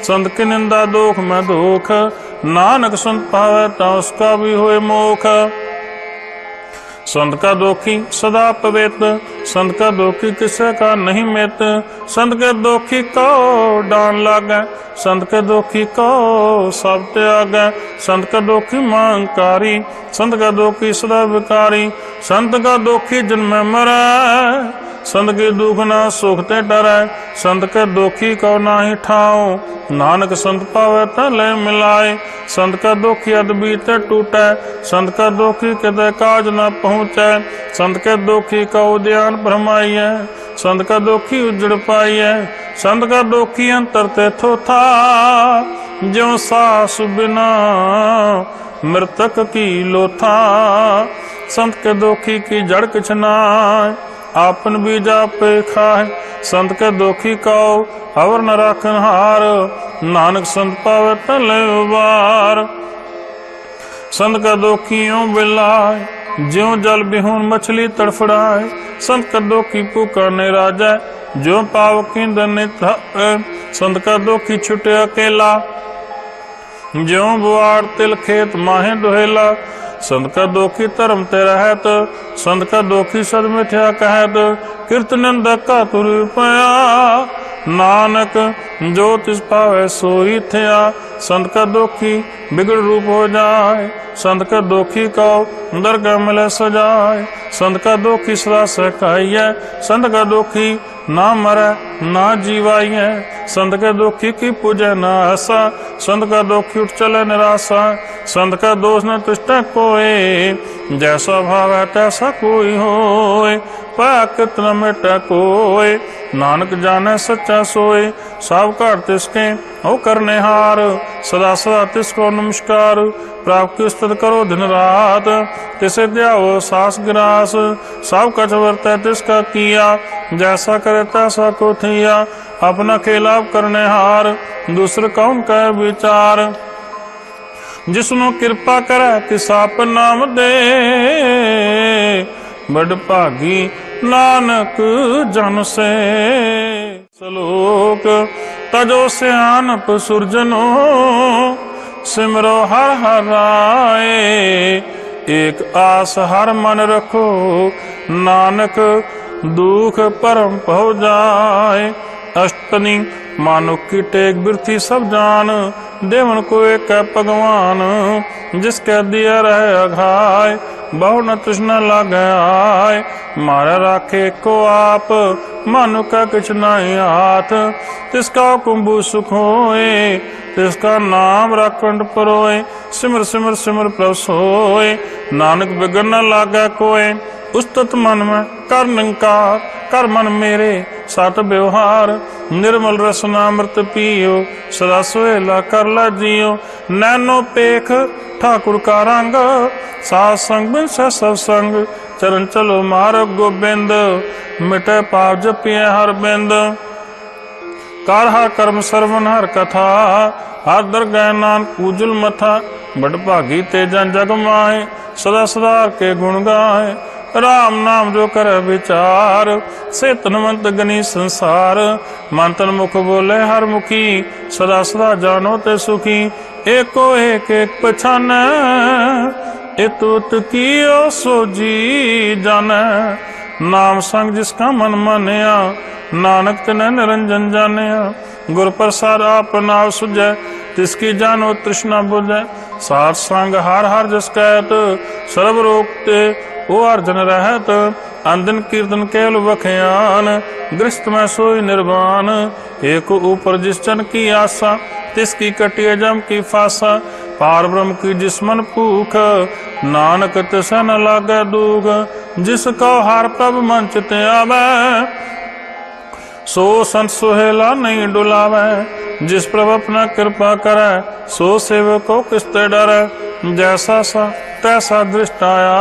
संत की निंदा दुख में दुख, नानक संत पावे ता उसका भी होए मोख, संत का दोखी सदा पवित्र, संत का दोखी किसे का नहीं मित, संत के दोखी को डांड लागे, संत के दोखी को सब त्यागे, संत का दोखी मांगकारी, संत का दोखी सदा विकारी, संत का दोखी जन्म मरै, संत के दुख ना सुख ते डरै, संत के दोखी को नाही ठाओ, नानक संत पावे ता ले मिलाए, संत का दोखी अदबीत टूटै, संत का दोखी किते काज न पहुँचै, संत के दोखी का उद्यान भ्रमाइए, संत का दोखी उजड़ पाइए, संत का दोखी अंतर ते थोथा, ज्यों सास बिना मृतक की लोथा, संत के दोखी की जड़ किछ नाय, आपन बीजा पे खाए, संत के दोखी को अवर न राखन हार, नानक संत पावे तले उबार, संत का दोखियों बिलाए, ज्यों जल बिहून मछली तड़फड़ाए, संत का दोखी पुकारने राजा, ज्यों पाव कींदने संत का दोखी छुटे अकेला, ज्यों बुआर तिल खेत माहे दुहेला, संत का दोखी धर्म ते रहत, संत का दोखी सद मिथ्या कहत, किरत निंदक का तुर पया। नानक जो तिस पावे सोई थिया। संत का दोखी बिगड़ रूप हो जाए। संत का दोखी कहो दरगाह मिले सजाए। संत का दोखी सदा सहकाइए। संत का दोखी ना मरे ना जीवाइए। संत के दोखी की पूजे न आसा। संत का दोखी उठ चले निराशा। संत का दोष न तुष्ट कोई। जैसा भाव है तैसा कोई होए। पाकित न मिट कोय। नानक जाने सच्चा सोए। सब कर तिसके हो करने हार। सदा सदा तिसको नमस्कार। प्राप्त की स्तुति करो दिन रात। तिसे द्याओ सास गिरास। सब कछ वर्तै तिसका किया। जैसा करे तैसा को थिया। अपना खेलाप करने हार। दूसर कौन कह विचार। जिसनु कृपा करे तिस आप नाम दे। बड़ भागी नानक जन से। सलोक तजो सियानप सुरजनो। सिमरो हर हर राय। एक आस हर मन रखो। नानक दुख परम पहो जाए। अष्टनी मानुक की टेक बिरथी सब जान। देवन को एक भगवान। जिसके दिया रहे अघाय। बहु न तृष्णा लागे आय। मारा राखे को आप। मानु का किछ नहीं हाथ। तिसका कुंभु सुख होए। तिसका नाम राखंड परोए। सिमर सिमर सिमर प्रभ सोए। नानक बिगड़ न लागे कोय। उस्तत मन में कर निंकार। कर मन मेरे साथ व्यवहार। निर्मल रसनामृत पियो। सदा सुहेला कर ला जियो। नैनो पेख ठाकुर का रंग। साथ संग बिन सब संग। चरण चलो मार्ग गोबिंद। मिटे पाप जपिए हर बिंद। कार हर कर्म सरवन हर कथा। हर दरगाह नानक पूजल मथा। बड़ भागी तेजन जग माहे। सदा सदा के गुण गाए। राम नाम जो कर विचार। से तनवंत गनी संसार। मन तन मुख बोले हर मुखी। सदा सदा जानो ते सुखी। एको एक एक पछाने। इतुत कियो सो जी जाने। नाम संग जिसका मन मानिया। नानक तिने निरंजन जानिया। गुर प्रसाद आप नाव सुझै। तिसकी जानो तृष्णा बुझै। साथ संग हर हर जस कहत। सर्व रोकते ओ अर्जन रहत। अंदन कीर्तन केवल बखयान। गृहस्थ में सोई निर्वाण। एक ऊपर जिस जन की आशा। तिसकी कटिय जम की फासा। पार ब्रह्म की जिसमन भूख। नानक तिसे न लागे दुख। जिसको हर प्रभ मन चित आवे। सो संत सुहेला नहीं डुलावे। जिस प्रभ अपना कृपा करे। सो सेवक को किसते डरे। जैसा सा तैसा दृष्ट आया।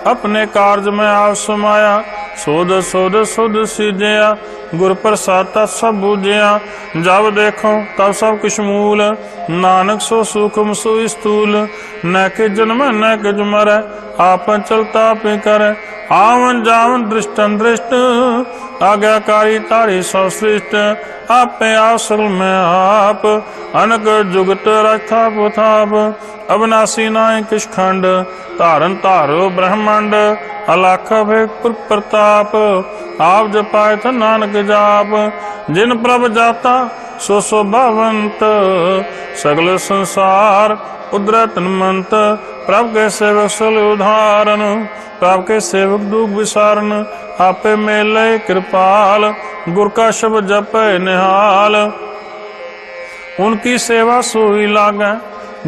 अपने कार्य में आप समाया। सोध सोध सोध सीजया। गुर प्रसाद सब बूझया। जब देखो तब सब कुछ मूल। नानक सो सूक्ष्म सो स्थूल। न के जन्म न के मरै। आप चलता पे करे। आवन जावन दृष्टन दृष्ट। आज्ञाकारी तारी सौ सृष्ट। आपे आसल में आप। अनक जुगत रथा पुथाप। अविनाशी नाय किश खंड। धारन धारो ब्रह्मांड। अलख भेद प्रताप। आप जपाए थ नानक जाप। जिन प्रभ जाता सो शोभावंत। सगल संसार उद्रत मंत। प्रभ के सेवक सल उदाहरण। प्रभ के सेवक दुख विसारण। आपे मेले कृपाल। गुर का शब्द जपे निहाल। उनकी सेवा सोई लागे।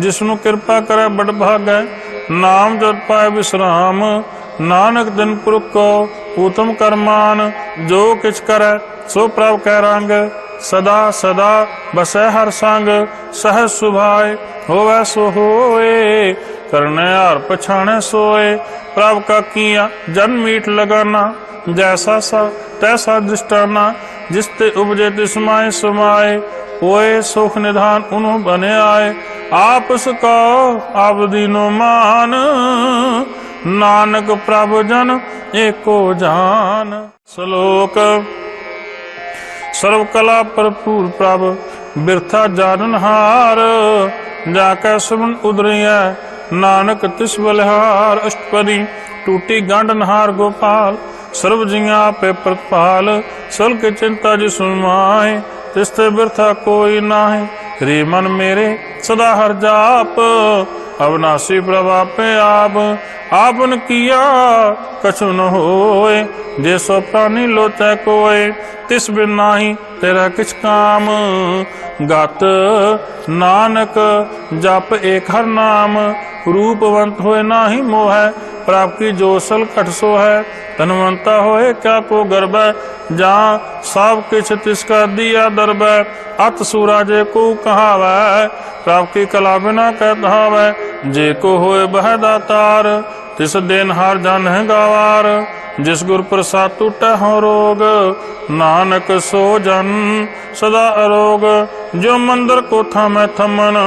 जिसनु कृपा करे बड़ भागे। नाम जप पाए विश्राम। नानक दिन पुरख को उत्तम करमान। जो किछ करे सो प्रभ कै रंग। सदा सदा बसै हर संग। सहज सुभाए होवै सो होए। करने हार पछाणे सोए। प्रभ का किया जन मीठ लगाना। जैसा सा तैसा दृष्टाना। जिसते उपजे तिसमाय समाए। ओए सुख निधान उन्हों बने आए। आपस को आप दीनो मान। नानक प्रभु जन एको जान। श्लोक सर्व कला भरपूर प्रभ। बिरथा जाननहार। जाके सुमन उदरिय। नानक तिस बलिहार। अष्टपदी टूटी गांडनहार गोपाल। सर्व जिया पे प्रतिपाल सल के चिंता जिसु माहे तिसते बिरथा कोई नाहे रे मन मेरे सदा हर जाप अविनाशी प्रभा पे आपन किया कछु न होए जे सो प्राणी लोचै कोय तिस बिन नाही तेरा किछ काम गात नानक जप एक हर नाम रूपवंत होए नाही मोह प्राप्त की जो सल कठ सो है धनवंता होए क्या को गर्भ जहाँ सब किछ तिसका दिया दरब अत सूराजे को कहावै प्राप्त की कला बिना कहतावै जे को होए बह दातार तिस देन हार जान है गवार जिस गुर प्रसाद टूटा हो रोग नानक सो जन सदा अरोग जो मंदिर को थामै थमन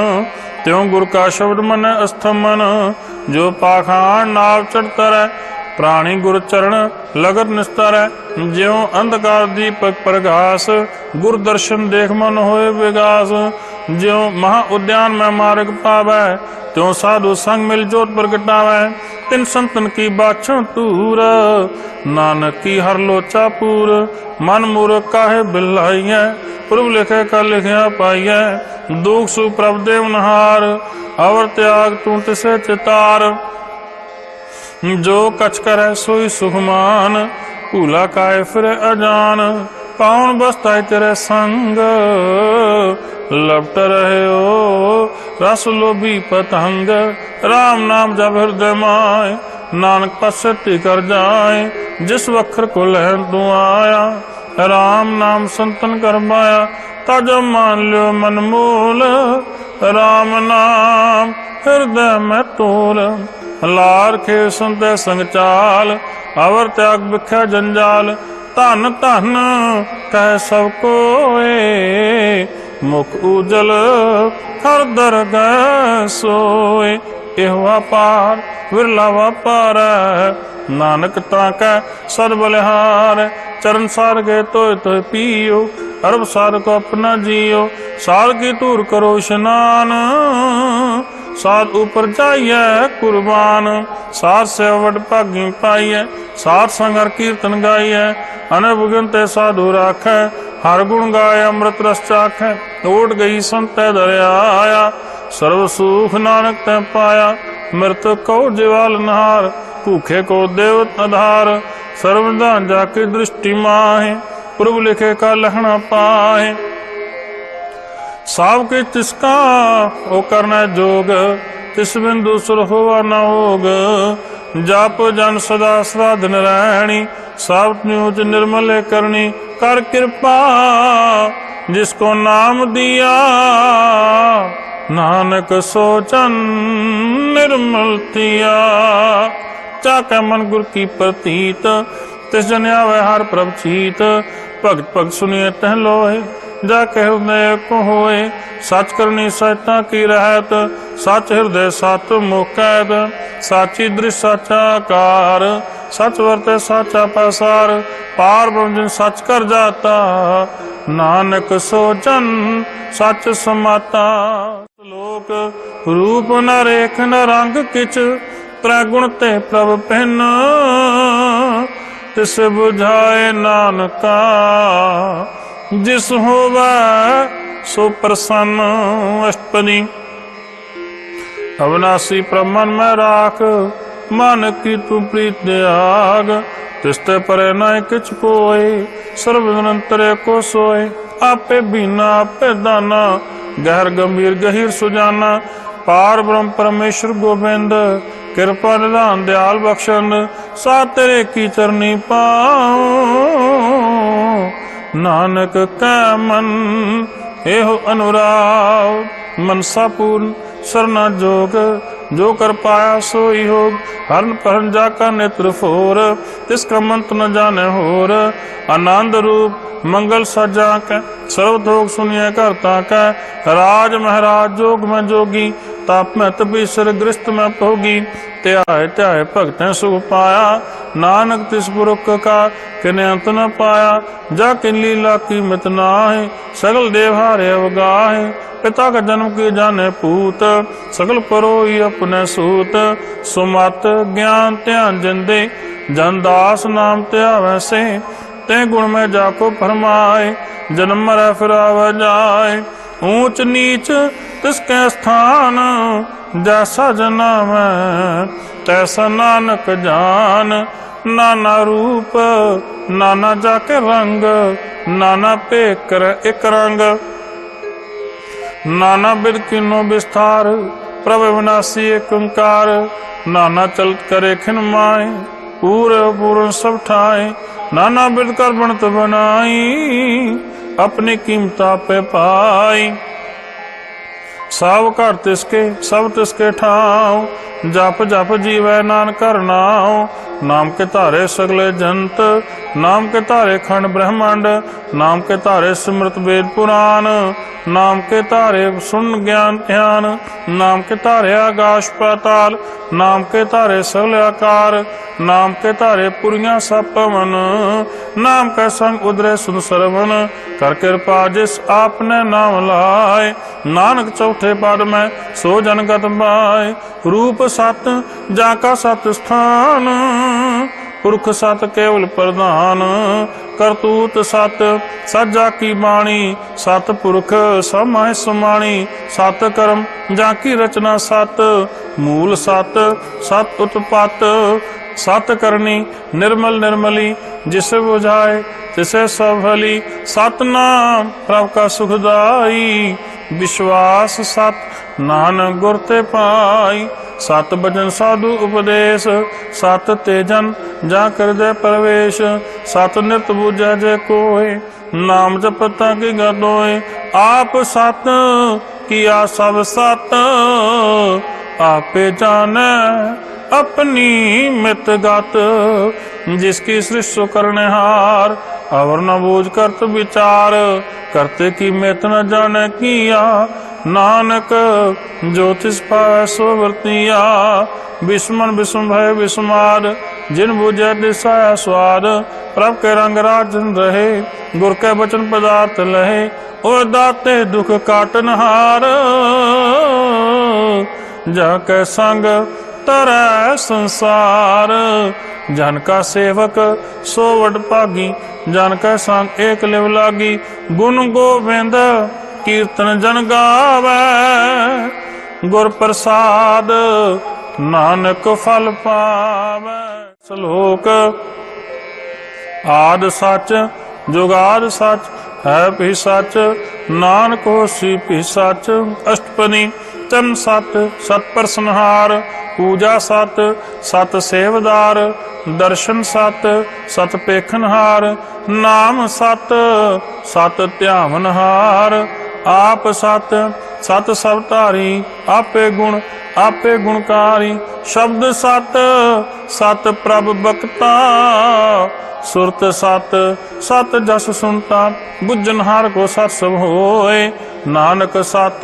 त्यों गुर का शब्द मन अस्थमन जो पाखान नाव चढ़तर प्राणी गुर चरण लगत निस्तर ज्यों अंधकार दीपक प्रकाश गुर दर्शन देख मन होए विगास ज्यों महा उद्यान में मार्ग पावै त्यों साधु संग मिल जोत प्रगटावै तिन संतन की बाछों तूर नानक की हर लोचा पूर मन मूर्ख काहे बिल्लाइए प्रभु लिखे का लिखिया पाइए दुख सु प्रभ देव नहार अवर त्याग तू तिसे चितार जो कछ करे सोई सुखमान भूला काए फिर अजान पावन बसता तेरे संग लपट रहे हो रस लोभी पतंग राम नाम जब हृदय माए नानक पश्चाती कर जाए जिस वक्र को लहन तू आया राम नाम संतन कर माया ताजो मान लो मन मूल राम नाम हृदय में तोल लार खे सुनते संग चाल अवर त्याग बिख्या जंजाल धन धन कह सब कोए मुख उजल हर दरगह सोए एह पार विरला व्यापार नानक ताकै सद बलिहार चरण सार गए तो पियो अरब सार को अपना जियो सार की दूर करो स्नान साध ऊपर जाइए कुर्बान सार से वड भागी पाइए सार संगर कीर्तन गाइए अनबुगनते साधु राख हर गुण गाय अमृत रस चाख ओट गई संत दरिया आया सर्व सुख नानक तै पाया मृत को जीवाल नहार भूखे को देवत आधार सर्वदान जाके दृष्टि माहे प्रभु लिखे का लहना पाए साव के तिसका ओ करना जोग तिस बिंदु सुर हुआ न होग जाप जन सदा साधन रहनी साव न्यूज निर्मल करनी कर कृपा जिसको नाम दिया नानक सोचन निर्मल थिया चाके मन गुर की प्रतीत तिस जन आवे हर प्रभ चीत भगत भगत सुनिए तह लोहे जाके हृदय को होए सच करनी सचता की रहत सच हृदय सत मुख कैद साची दृश्य साचा कार सच वर्ते साचा पैसार पार ब्रह्म सच कर जाता नानक सोचन सच समाता लोक रूप न रेख न रंग किच त्रैगुण ते प्रभ पहन तिस बुझाए नानका जिस होवा सो प्रसन्न अष्टपदी अविनाशी प्रमन में राख मन की तू प्रीत त्याग तिस्ते परे न किछ कोय सर्व निरंतरे को सोए आपे बीना आपे दाना गहर गंभीर गहीर सुजाना पार ब्रह्म परमेश्वर गोविंद कृपा निधान दयाल बख्शन सा तेरे की चरनी पाओ नानक कै मन एहो अनुराग मनसा पूर्ण सरना जोग जो कर पाया सोई होग हरण पहन जाका नेत्र फोर तिसका मंत्र न जाने होर आनंद रूप मंगल सजा के सर्वधोग सुनिए करता के राज महाराज जोग में जोगी ताप में तपीसर ग्रस्त में भोगी, त्याय त्याय भगतें सुख पाया, नानक तिस पुरख का किने अंत न पाया। जाकिन लीला की मित नाहि, सगल देवहारे अवगाहे, पिता का जन्म की जाने पूत, सगल परोई अपने सूत। सुमत ज्ञान त्यान जिंदे, जन दास नाम त्या वैसे, ते गुण में जाको फरमाए, जन्म मरै फिर आवे जाए। ऊंच नीच तिसके स्थान, जैसा जन्म तैसा नानक जान। नाना रूप नाना जाके रंग, नाना पे कर एक रंग। नाना बिद किनो विस्तार, प्रभु विनाशी एक ओंकार। नाना चलत करे खिन माए, पूरे पूर्ण सब ठाए। नाना बिद कर बनत बनाई, अपनी कीमता पे पाई। सब घर तिसके सब तिसके ठाव, जप जप जीवै नानक हर नाम। नाम के धारे सगले जंत, नाम के धारे खंड ब्रह्मांड। नाम के धारे सिमृत वेद पुराण, नाम के धारे सुन ज्ञान ध्यान। नाम के धारे आकाश पाताल, नाम के धारे सगल आकार। नाम के धारे पुरियां सब पवन, नाम के संग उदरे सुन सरवन। कर कृपा जिस आपने नाम लाए, नानक चौथे पद में सो जनगत पाए। रूप सत जाका सत स्थान, पुरख सत केवल प्रधान। करतूत सत सजा की बाणी, सत पुरख समाय समाणी। सत कर्म जाकी रचना सत, मूल सत सत उत्पत। सत करनी निर्मल निर्मली, जिसे बुझाए तिसे सब भली। सतनाम प्रभु का सुखदाई, विश्वास सत नानक गुर ते पाई। सत बचन साधु उपदेश, सत तेजन जा कर दे प्रवेश। सत नित बुझे जे कोय, नाम जपता की गदोय। आप सत किया सब सत, आपे जाने अपनी मित गत। जिसकी सृष्टि करनेहार, और न बूझ करत विचार। करते की मित न जाने किया, नानक जो तिस पावै सो वर्तिया। विस्मन विस्म भय विस्माद, जिन बुझे दिशाया स्वाद। प्रभ के रंग राजन रहे, गुर के वचन पदार्थ लहे। ओ दाते दुख काटन हार, जाके संग तरह संसार। जन का सेवक सो वड भागी, जन का संग एक लिव लागी। गुण गोविंद कीर्तन जन गावै, गुर प्रसाद नानक फल पावै। श्लोक आद सच जुगाद सच, है भी सच नानक होसी भी सच। अष्टपदी चन सत सत प्रसनहार, पूजा सत सत सेवदार। दर्शन सत सत पेखनहार, नाम सत सत ध्यावनहार। आप सत सत सब धारी, आपे गुणकारी। शब्द सत सत प्रभ बक्ता, सुरत सत सत जस सुनता। बुझनहार को सत सब होए, नानक सत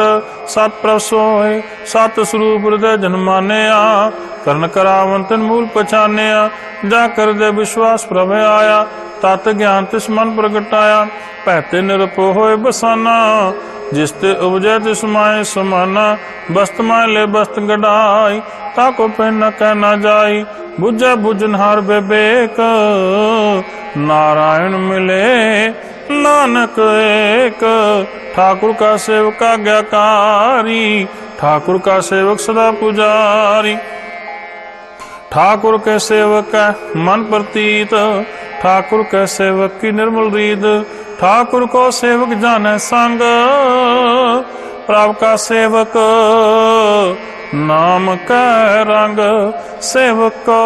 सत प्रभ सोए। सत स्वरूप हृदय जन मानिया, करण करावन तिन मूल पछानिया। जा कर दे विश्वास प्रभ आया, तत ज्ञान तिस मन प्रगटाया। पैते निरपो होए बसाना, जिसते उपजै तिस माय समाना। बस्त माय ले बस्त गढ़ाई, ताको पहन कह न जाई। बुझै बुझनहार विवेक, नारायण मिले नानक एक। ठाकुर का सेवक आज्ञाकारी, ठाकुर का सेवक सदा पुजारी। ठाकुर के सेवक का मन प्रतीत, ठाकुर के सेवक की निर्मल रीत। ठाकुर को सेवक जाने संग, प्रभु का सेवक नाम का रंग। सेवक को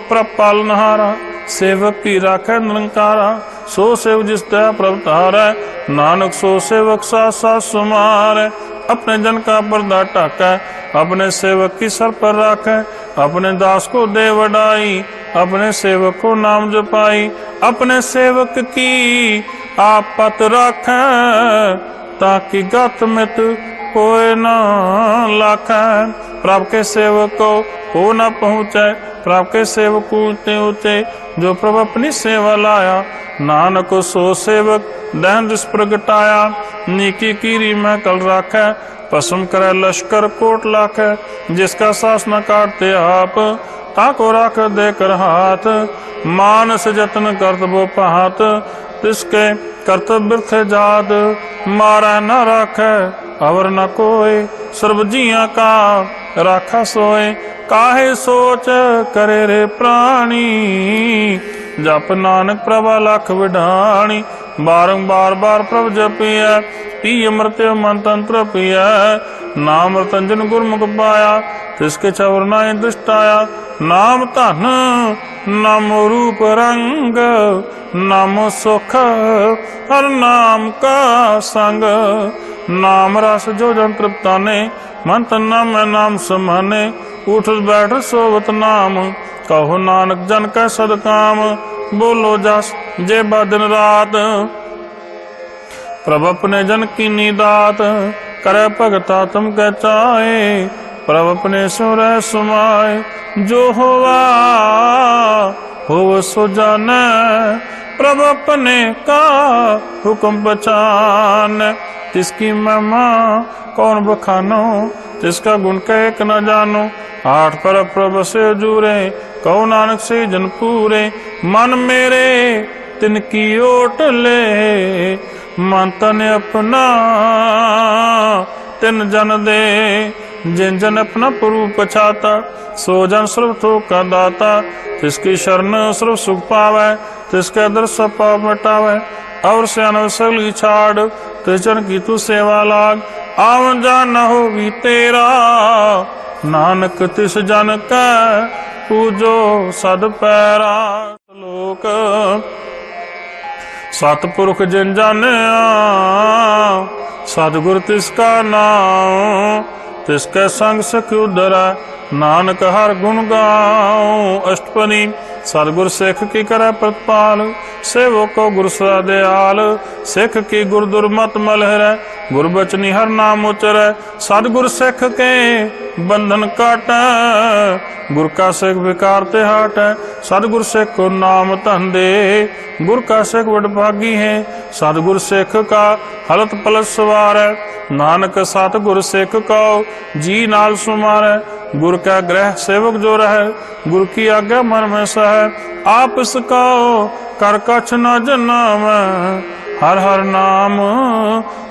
प्रभ पालनहारा, सेवक की राखे निरंकारा। सो सेवक जिस दया प्रभ तारै, नानक सो सेवक साथ साथ सुमारै। अपने जन का पर्दा ढाकै, अपने सेवक की सर पर राखे। अपने दास को दे वडाई, अपने सेवक को नाम जपाई। अपने सेवक की आप पत राखे, ताकि गत मित कोई न लाखै। प्रभ के सेवक को न पहुँचै, प्रभ के सेवक ऊँचे ऊँचे, जो प्रभु अपनी सेवा लाया। नानक सो सेवक दहन जिस प्रगटाया, नीकी कीरी मैं कल राखै। पसम करे लश्कर कोट लाखै, जिसका सास न काटते आप, ताको राख दे कर हाथ। मानस जतन करत वो पहात, तिसके कर्तव्य बिरथे जात। मारै न राखै अवर न कोय, सर्व जिया का राखा सोए। काहे सोच करे रे प्राणी, जप नानक प्रभा लख विढाणी। बारंबार बार प्रभ जपिया, पी अमृत मन तंत्र पिया। नाम रतंजन गुरमुख पाया, तिसके चवर नाय दृष्टाया। नाम धन नामो रूप रंग, नामो सुख हर नाम का संग। नाम रस जो जन तृप्ताने, मन तन नाम नाम समाने। उठ बैठ सोवत नाम, कहो नानक जन कै सदकाम। बोलो जस जे दिन रात, प्रभ अपने जन की नीदात। करे भगता तुम कह चाहे, प्रभ अपने सुर सुमाए। जो होवा होव सो जाने, प्रभ अपने का हुक्म पहचान। तिसकी महिमा कौन बखानो, तिसका गुण कह न जानो। आठ पर प्रभ से जूरे, कहो नानक से जन पूरे। मन मेरे तिनकी ओट ले, मन तन अपना तिन जन दे। जिन जन अपना प्रभु पछाता, सो जन सर्व थोक का दाता। तिसकी शरण सर्व सुख पावै, तिसके दर सब पाप मिटावै। और से अनवसली छाड़, तिस जन की तू सेवा लाग। आवन जान न हो भी तेरा, नानक तिस जन का पूजो सद पैरा। लोक सतपुरख जिन जानिया, सतगुर तिसका नाम। तिसके संग सख उदरा, नानक हर गुण गाऊं। अष्टपदी सतगुर सिख की करे प्रतिपाल, सेवक को गुरु सदा दयाल। सिख की गुर दुर्मत मलहरै, गुर बचनी हर नाम उचरै। सतगुर सिख के बंधन काटै, गुर का सिख विकार ते हटै। सतगुर सिख को नाम धन दे, गुर का सिख वडभागी है। सतगुर सिख का हलत पलट सवारै, नानक सतगुर सिख को जी नाल सुमारै। गुर का ग्रह सेवक जो रहे, गुर की आज्ञा मन में सह। आप इसको कर कछ न जनावै, हर हर नाम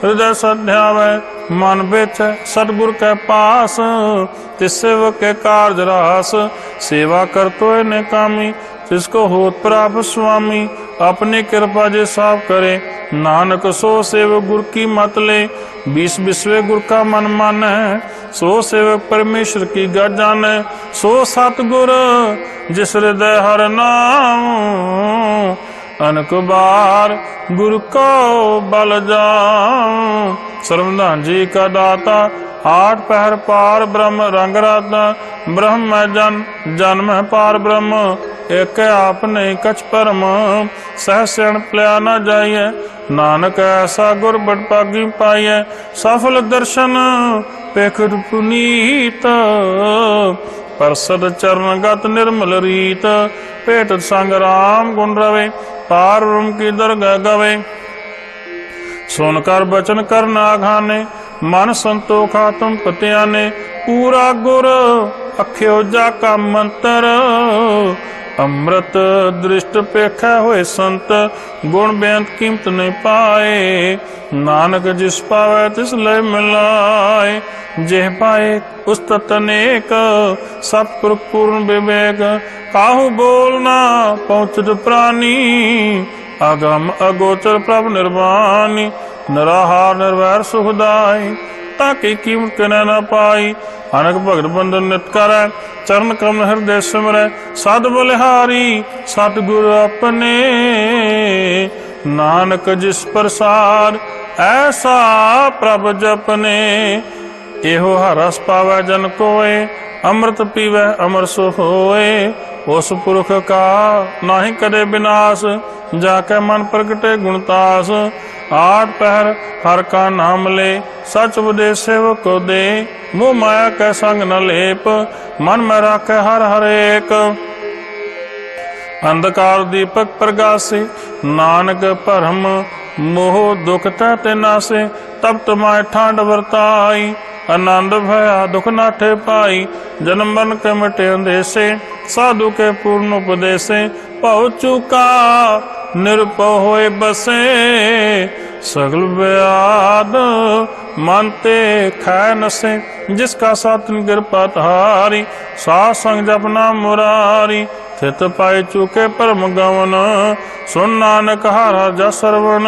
हृदय सध्यावै। मन बेच सतगुर के पास, तिस सेवक के कार्य रास। सेवा कर तो ने कामी, जिसको होत प्राप स्वामी। अपनी कृपा जे साफ करे, नानक सो सेवक गुर की मत ले। 20 विश्वे गुर का मन माने, सो सेवक परमेश्वर की गत जाने। सो सतगुर जिस हृदय हर नाम, अनक बार गुरु को बल जाऊं। सर्वधान जी का दाता, आठ पहर पार ब्रह्म रंग राता। ब्रह्म जन जन्म पार ब्रह्म, एक आप नहीं कछ परम। सहस्रण प्लया न जाइए, नानक ऐसा गुर बड़ पागी पाइए। सफल दर्शन पेख पुनीत, परसद चरण गत निर्मल रीत। पेट संग राम गुण रवे, पार ब्रह्म की दरगाह गवे। सुनकर बचन करना घाने, मन संतोखा तुम पतियाने। पूरा गुर अख्यो जा का मंत्र, अमृत दृष्ट पेखा हुए संत। गुण बेअंत कीमत नहीं पाए, नानक जिस पावे तिस लय मिलाए। जेह पाए उस तनेक, सतपुर पूर्ण विवेक। काहू बोलना पहुँचत प्राणी, अगम अगोचर प्रभ निर्वाणी। निराहार निर्वैर सुखदाई, ताकि कीमत कने न पाई। अनक भगत बंधन नित करै, चरण कमल हृदय सिमरै। सद बलिहारी सतगुरु अपने, नानक जिस प्रसाद ऐसा प्रभ जपने। एहो हरस पावै जन कोय, अमृत पीवै अमर सो होए। उस पुरख का नाहि करे विनाश, जाके मन प्रगटे गुणतास। आठ पहर हर का नाम ले, सच उपदेश सेवक को दे। मोह माया कै संग न लेप, मन में राखे हर हर एक। अंधकार दीपक प्रगासे, नानक भरम मोह दुख तहते नासे। तब तमाय ठांड वर्ताई, आनंद भया दुख नाठे पाई। जन्म मरण के मिटे अंदेसे, साधु के पूर्ण उपदेसे। भव चूका निरपव होए बसे, सगल व्याध मानते खाए नसे। जिसका सातन कृपा तारी, साथ संग जपना मुरारी। थित पाए चूके परम गवन, सुन नानक हारा जा सरवण।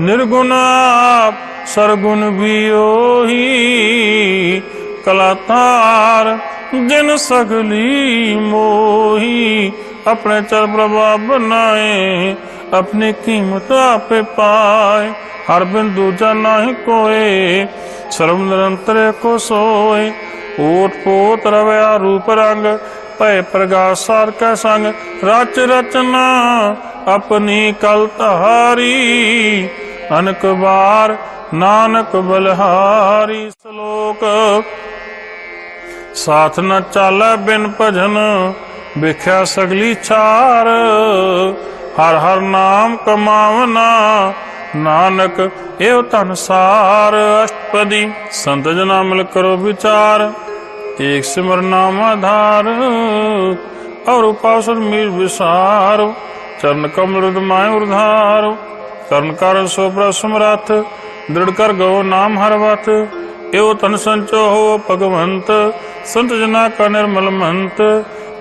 निर्गुण आप सरगुण भी ओही, कलातार जिन सगली मोही। अपने चर प्रभाव बनाए, अपनी कीमत आपे पाए। हर बिंदु जाना ही कोय, सर्व निरंतर को सोए। ओट पोत रवया रूप रंग, भय प्रगास सार कै संग। रच रचना अपनी कल तहारी, अनक बार नानक बलहारी। श्लोक साथ न चालै बिन भजन, बिख्या सगली छार। हर हर नाम कमावना, नानक एव धन सार। अष्टपदी संत जना मिल करो विचार, एक सिमर नाम आधार। और उपासन मीर विसार, चरण कमल हृदय उर्धार। कर्ण कारण सोप्र समरथ, दृढ़ कर गो नाम हरवत। एव तन संचो हो भगवंत, संत जना का निर्मल मंत।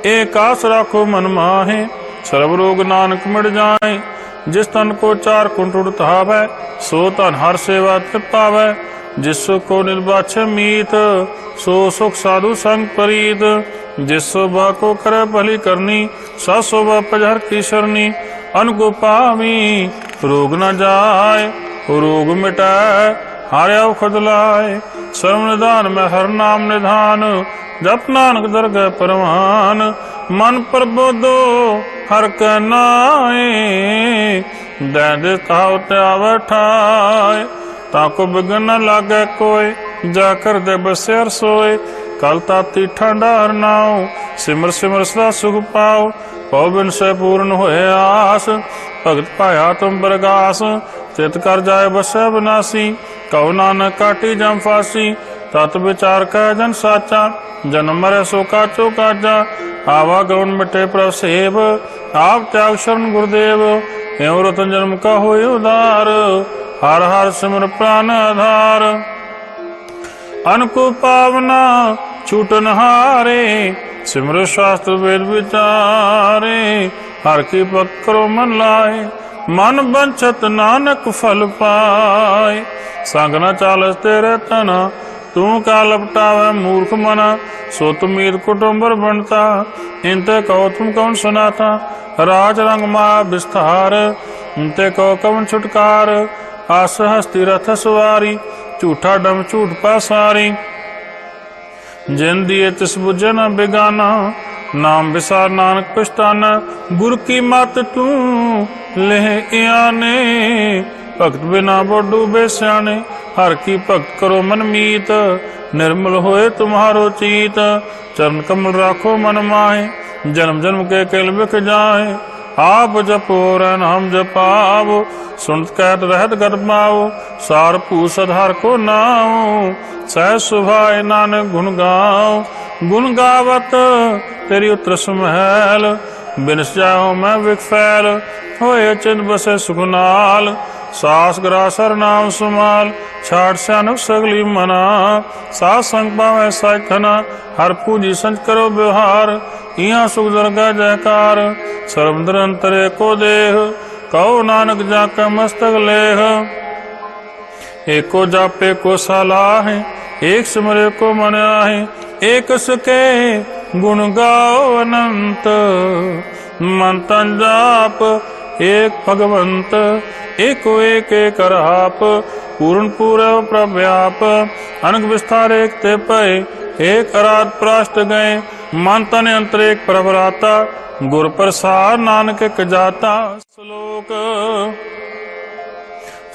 एक आस राखो मन माहे, सर्व रोग नानक मिट जाए। जिस तन को चार कुंट उड़तावै, सो तन हर सेवा तृपावै। जिस को निर्बाछ मीत, सो सुख साधु संग प्रीत। जिस शोभा को करे भली करनी, सा शोभा पजहर की शरणी। अन को पावी रोग न जाय, रोग मिटाए हार्या खुदलाए। सर्व निधान में हर नाम निधान, जप नानक दरगह परवान। मन प्रबोधो हर कै नाए, दे ताव त्याव ठाए। ताको बिगन न लागे कोय, जाकर दे बसे हर सोए। कल ताती ठंडा हर नाव, सिमर सिमर सदा सुख पाओ। पौ बिन से पूर्ण होए आस, भगत पाया तुम प्रगास। चित कर जाए बसे विनाशी, कहो नानक काटी जम फांसी। तत विचार कह जन साचा, जन्म मरे सो काचो काजा। आवागमन मिटे प्रभ सेव, आप त्याग शरण गुरुदेव। एवं रतन जन्म का होए उदार, हर हर सिमर प्राण आधार। अनको पावना छूटन हारे, सिमर शास्त्र वेद विचारे। हर की भक्त करो मन लाए, मन बंछत नानक फल पाए। संग न चालस तेरे तना, तू का लपटावे मूर्ख मना। सो तुमीद कुटुम्बर बनता, इनते कहो तुम कौन सुनाता। राज रंग माया विस्तार, इनते कहो कौन छुटकार। आस हस्ती रथ सवारी, झूठा डम झूठ पासारी। जिन दिए तिस बुझे न बेगाना, नाम विसार नानक पछताना। गुर की मत तू लेह आने, भक्त बिना वो डूबे स्याने। हर की भक्त करो मन मीत, निर्मल होए तुम्हारो चीत। चरण कमल राखो मन माहे, जन्म जन्म के केल बिख जाए। आप जपो रै नाम जपाओ, सुनत कहत रहत गत पाओ। सार पूस आधार को नाओ, सह सुभाए नानक गुण गाओ। गुण गावत तेरी उतर सुमहल, बिनस जाओ मैं विख फैल। होए चिंत बसे सुख नाल, सास ग्रासर नाम सुमाल। छाट स्यानक सगली मना, सास संग पावे साखना। हर पूजी संच करो व्यवहार, इहाँ सुख दरगाह जयकार। सर्व निरंतर को देह, कहो नानक जाके मस्तक लेह। एको जापे को सलाह, एक सिमरे को मन आहे। एक सके गुण गाओ अनंत, मन तन जाप एक भगवंत। एको एक एक आप, पूर्ण पूरव प्रव्याप। अनक विस्तार एक ते पय, एक अराध प्राष्ट गए। मन तन अंतर एक प्रभराता, गुर प्रसाद नानक एक जाता। श्लोक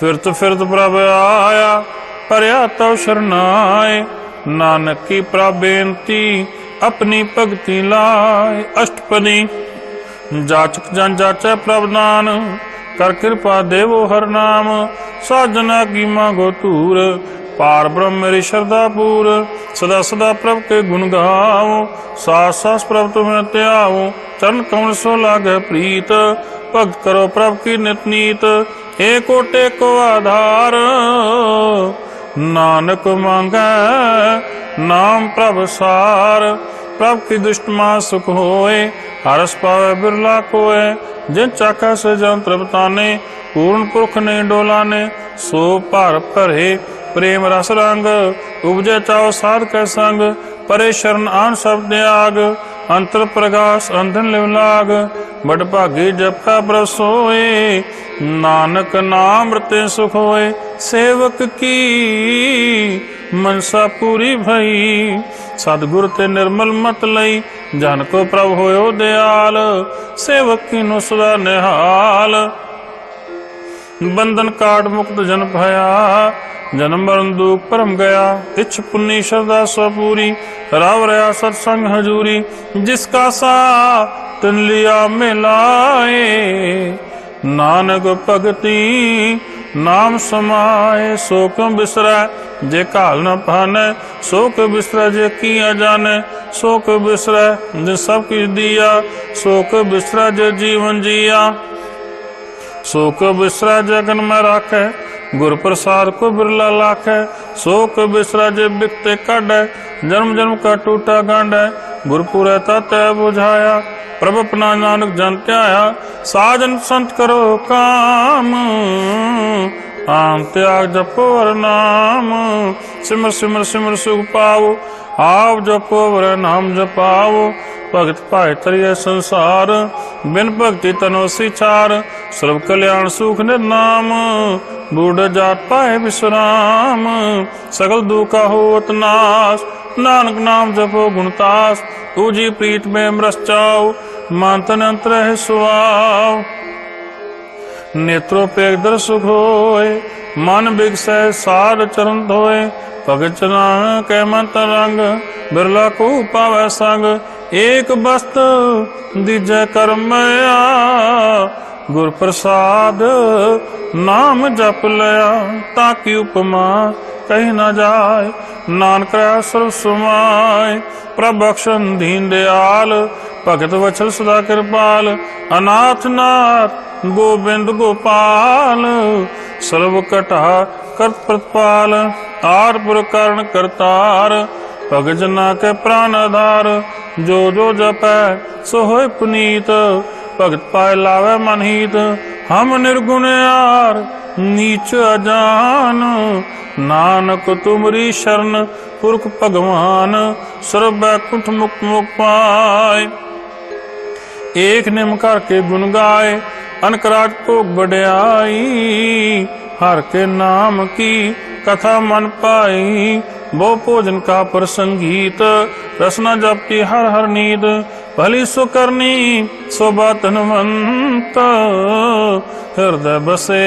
फिरत फिरत प्रभ आया, परया तव शरनाए। नानक की प्रभ बेनती, अपनी भगति लाए। अष्टपदी। जाचक जन जाचै प्रभ दान, कर कृपा देवो हर नाम। साजना की मांगो तूर, पार ब्रह्म मेरी श्रद्धा पूर। सदा सदा प्रभ के गुण गाओ, सास सास प्रभ तुम्हें त्याओ। चरण कमल सो लागे प्रीत, भक्त करो प्रभ की नित नीत। एको टेको आधार, नानक मांगे नाम प्रभ सार। प्रभ की दुष्ट मां सुख होए, हरस पावे बिरला कोय। जिन चाखा से जन तृप्ताने, पूर्ण पुरख ने डोलाने। सो पार भरे प्रेम रस रंग, उपजे चाओ साध के संग। परे शरण आन सब त्याग, अंतर प्रकाश अंधन लिव लाग। बड़ भागी जपा प्रभ सोए, नानक नाम रते सुख होए। सेवक की मनसा पूरी भई, सतगुर ते निर्मल मत लई। जन को प्रभ होयो दयाल, सेवक की नु सदा निहाल। बंधन काट मुक्त जन भया, जन्म मरण दुख परम गया। इच्छ पुन्नी श्रद्धा स्वपूरी, राव रहा सत्संग हजूरी। जिसका सा तिन लिया मिलाए, नानक भगति नाम समाए। सो क्यों बिसरै जे काल न पाने, सो क्यों बिसरै जे किया जाने। सो क्यों बिसरै जे सब किछ दिया, सो क्यों बिसरै जे जीवन जिया। सो क्यों बिसरै जगन में राखे, गुर प्रसाद को बिरला लाखे। सो क्यों बिसरै जे बिकते काढै, जन्म जन्म का टूटा गांढै। गुरपुरै तै बुझाया, प्रभ अपना नानक जन त्याया। साजन संत करो काम, आम त्याग जपो हर नाम। सिमर सिमर सिमर सुख पाओ, आप जपो वर नाम जपाओ। भगत पाए तरिए संसार, बिन भक्ति तनोसी चार। सर्व कल्याण सुख निर्नाम, बूढ़ जात पाए विश्राम। सकल दुख होत नाश, नानक नाम जपो गुणतास। पूजी प्रीत में मृस जाओ, मान तन अंतर है सुआव। नेत्रों पे दर सुख होए, मन बिगसै साध चरण धोए। भगत जना कै मंत रंग, बिरला को पावै संग। एक बस्त दीजै कर्मया, गुर प्रसाद नाम जप लया। ताकि उपमा कही न जाय, नानक सर्व समाय। प्रभ बख्शन दीन दयाल, भगत वत्सल सदा कृपाल। अनाथ नाथ गोविंद गोपाल, सर्व कटा करत प्रतिपाल। आर पुर करण करतार, भगत जना के प्राण आधार। जो जो जपै सो होय पुनीत, भगत पाए लावे मन हीत। हम निर्गुण यार नीच अजान, नानक तुमरी शरण पुरख भगवान। सर्व बैकुंठ मुक्त मुख पाए। एक निम करके गुण गाए, अनकराज भोग बढ़ाई। हर के नाम की कथा मन पाई, वो भोजन का प्रसंगीत। रसना जपती हर हर नींद, भली सो करनी शोभा धनवंत। हृदय बसे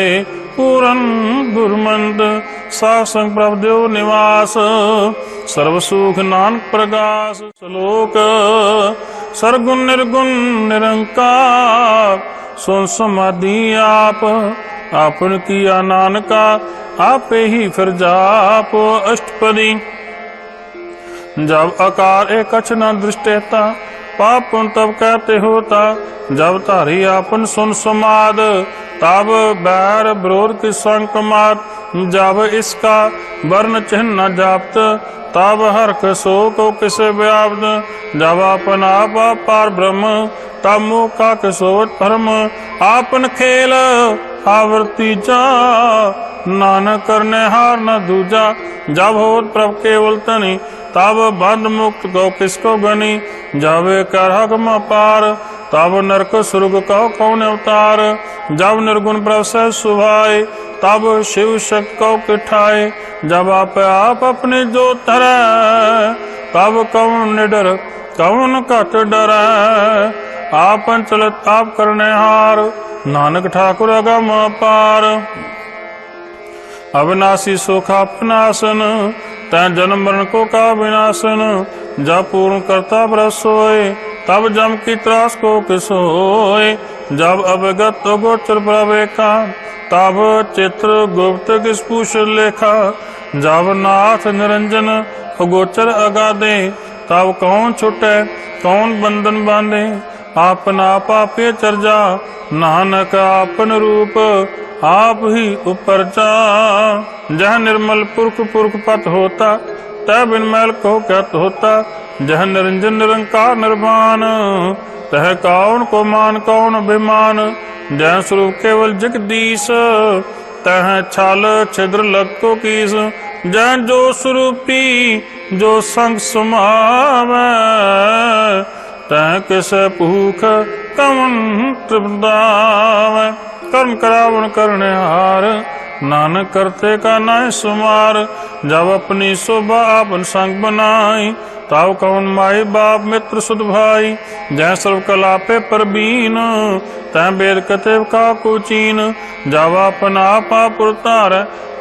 पूरन गुरमंद, साख संग प्रभ देव निवास। सर्व सुख नानक प्रकाश, श्लोक सरगुण निर्गुण निरंकार। सुन समाधि आप, आपन किया नानका, आपे ही फिर जाप। अष्टपदी। जब आकार एक कछ न दृष्टेता, पाप तब कहते होता। जब तारी आपन सुन समाद, तब बैर विरोध की संक मात। जब इसका वर्ण चिन्ह न जाप्त, तब हर्क सो को किसे व्याप्त। जब आपन आप पार ब्रह्म, तब मुख का किसोवत भ्रम। आपन खेल आवृत्ति जा, नानक करने हार न दूजा। जब होत प्रभ केवल तनी, तब बंध मुक्त गौ किसको गनी। जब कर हकम पार, तब नरक सुर्ग कहो कौन अवतार। जब निर्गुण प्रभ से सुभाए, तब शिव शक्ति को किठाए। जब आप अपने जो तरह, तब कौन निडर कौन कत डरै। आपन चलत आप करने हार, नानक ठाकुर अगम पार। अविनाशी सुखा अपनासन, तै जन्म मरण को का विनाशन। जब पूर्ण करता ब्रत सोए, तब जम की त्रास को किसोए। जब अवगत तो गोचर प्रवेका, तब चित्र गुप्त किस पूछ लेखा। जब नाथ निरंजन गोचर अगाधे, तब कौन छुटे कौन बंधन बांधे। आपना पापे चर्जा, नानक आपन रूप आप ही ऊपर जा। जह निर्मल पुरख पुरख पत होता, तह बिन मैल को कहत होता। जह निरंजन निरंकार निर्वाण, तह कौन को मान कौन अभिमान। जह स्वरूप केवल जगदीश, तह छाल छिद्र लग को कीस। जह जो स्वरूपी जो संग समावै, तह किस भूख कवन तृप्तावै। कर्म करावन करने हार, नानक करते का नाय सुमार। जब अपनी शोभा आपन संग बनाई, तब कौन माई बाप मित्र सुध भाई। जह सर्व कला पे परबीन, तह वेद कते का कुचीन। जब अपन आपा पुरतार,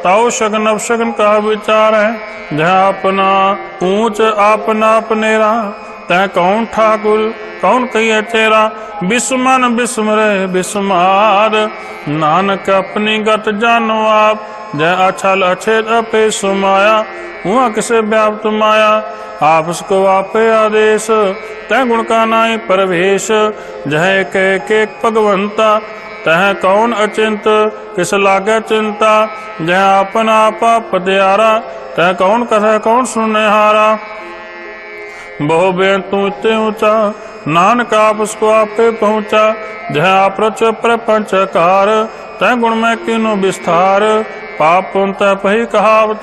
ताओ शगन अपशगन का विचार है। जह अपना ऊंच आपना अपनेरा, तह कौन ठाकुर कौन कहिए चेरा। बिस्मन बिस्मरे बिस्मार, नानक अपनी गत जानो आप। जय अछल अछेद अपे सुमाया, हुआ किसे व्याप्त माया। आपस को आपे आदेश, तह गुण का नाई परवेश। जह एक भगवंता, तह कौन अचिंत किस लागे चिंता। जह आपन आपा पदयारा, तह कौन कथा कौन सुनने हारा। बहु बेन तू इतने ऊंचा, नानक आपस को आपे पहुंचा। जह आप रच प्रपंचकार, तह गुण में किनो विस्तार। पाप पुनता पही कहावत,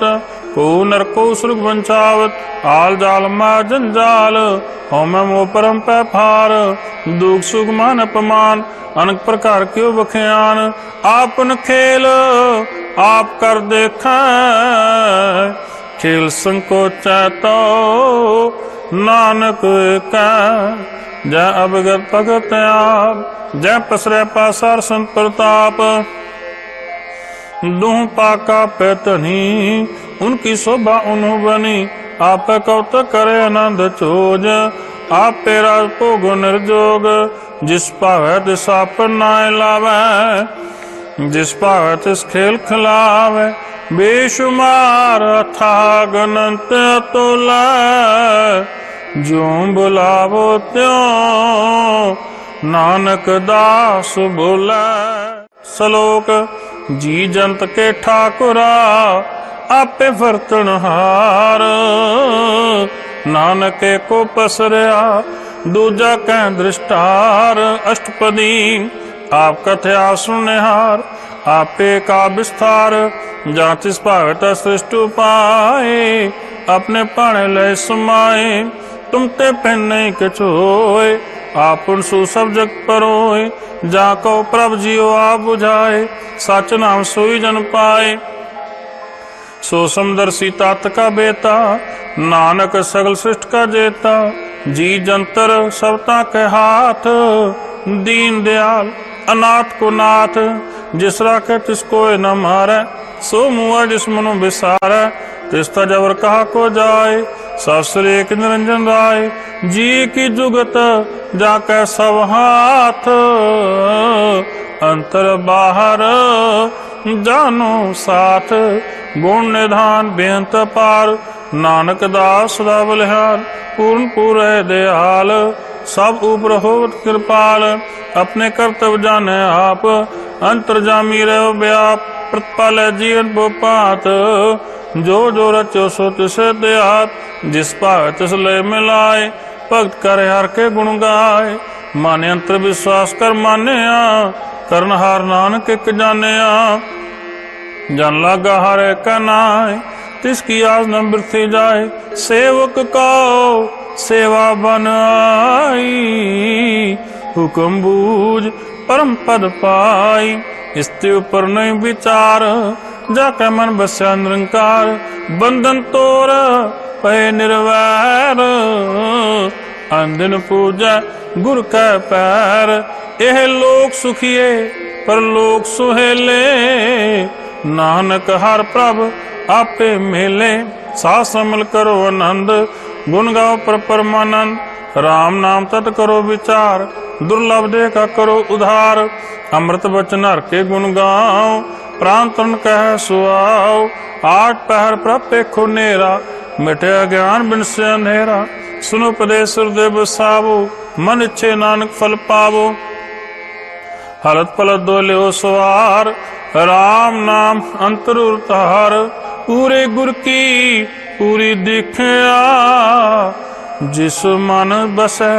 को नर को सुरग बंचावत। आल जाल मा जंजाल, हो मैं मोह परम पै फार। दुख सुख मान अपमान, अनेक प्रकार क्यों बख्यान। आपन खेल आप कर देखा, खेल संकोचा तो नानक का। जय अवगत भगत आप, जय पसरे पासार संत प्रताप। दूह पाका पैतनी, उनकी शोभा उन्हों बनी। आप कौतक करे आनंद चोज, आप पेरा भोग निर्जोग। जिस पावे तिस आपन नाय लावे, जिस पावे तिस खेल खिलावे। बेशुमार अथाग अनंत अतुला, ज्यों बुलावो त्यों नानक दास बोले। श्लोक जी जंत के ठाकुरा, आपे वर्तनहार। नानक को पसरया, दूजा कै दृष्टार। अष्टपदी आप कथया सुनहार, आपे का विस्तार। जातिस पावत सृष्टि पाए, अपने पाने लय समाए। तुम ते पहने कछोए, आपन सु सब जग परोए। जाको प्रभ जियो आप बुझाए, सच नाम सोई जन पाए। सो समदर्शी तात का बेता, नानक सगल सृष्टि का जेता। जी जंतर सबता के हाथ, दीन दयाल अनाथ को नाथ। जिस राखे तिसको न मारे, सो मुआ जिस मनु बिसारे। तिस्ता जबर कहा को जाए, शास्त्र एक निरंजन राय। जी की जुगत जाके सब हाथ, अंतर बाहर जानो साथ। गुण निधान बेअंत पार, नानक दास सदा बलिहार। पूर्ण पूरे दयाल, सब ऊपर हो कृपाल। अपने कर्तव्य जाने आप, अंतर्जामी रहो व्याप। प्रतिपाल जीवन बोपात, जो जो रचो सो तिसे दयात। जिस पाए तिस लय मिलाए, भक्त करे हर के गुण गाए। माने अंतर विश्वास कर मान्या, करनहार नानक एक जानिया। जन लागा हरे का नाय, तिसकी आस न बिरथी जाए। सेवक को सेवा बन आई, हुक्म बूझ परम पद पाई। इसते ऊपर नहीं विचार, जाके मन बस्या निरंकार। बंधन तोर पे निर्वैर, अंदिन पूजा गुर कै पैर। यह लोक सुखिए पर लोक सुहेले, नानक हर प्रभ आपे मेले, साथ समल करो आनंद, गुण गाओ पर परमानंद। राम नाम तत करो विचार, दुर्लभ देखा करो उधार। अमृत बचन हर के गुण गाओ, प्राण तन कह सुआओ। आठ पहर प्रभ पेखो नेरा, मिटे अज्ञान बिन से अंधेरा। सुनो उपदेश हृदय बसावो, मन इच्छे नानक फल पावो। हलत पलत दोले सवार, राम नाम अंतर उतार। पूरे गुर की पूरी दिखिया, जिस मन बसै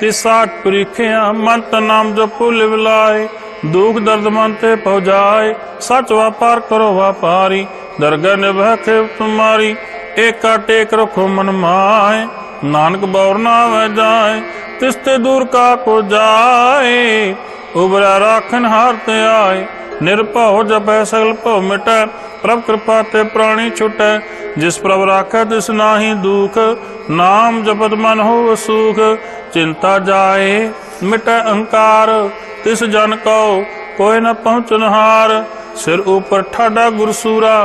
तिसाठ परिखिया। मंत नाम जो पुल विलाए, दुख दर्द मन ते पहुँचाए। सच व्यापार करो व्यापारी, दरगाह निभा के तुम्हारी। एका टेक रखो मन माए, नानक बौर ना वह जाए। तिस्ते दूर का को जाए, उबरा राखन हार ते आए। निरभव जपै सगल भव मिटै, प्रभ कृपा ते प्राणी छुटै। जिस प्रभ राखै तिस नाहि दुख, नाम जपत मन हो सुख। चिंता जाए मिटै अहंकार, तिस जन को कोई न पहुँचन हार। सिर ऊपर ठाडा गुरसूरा,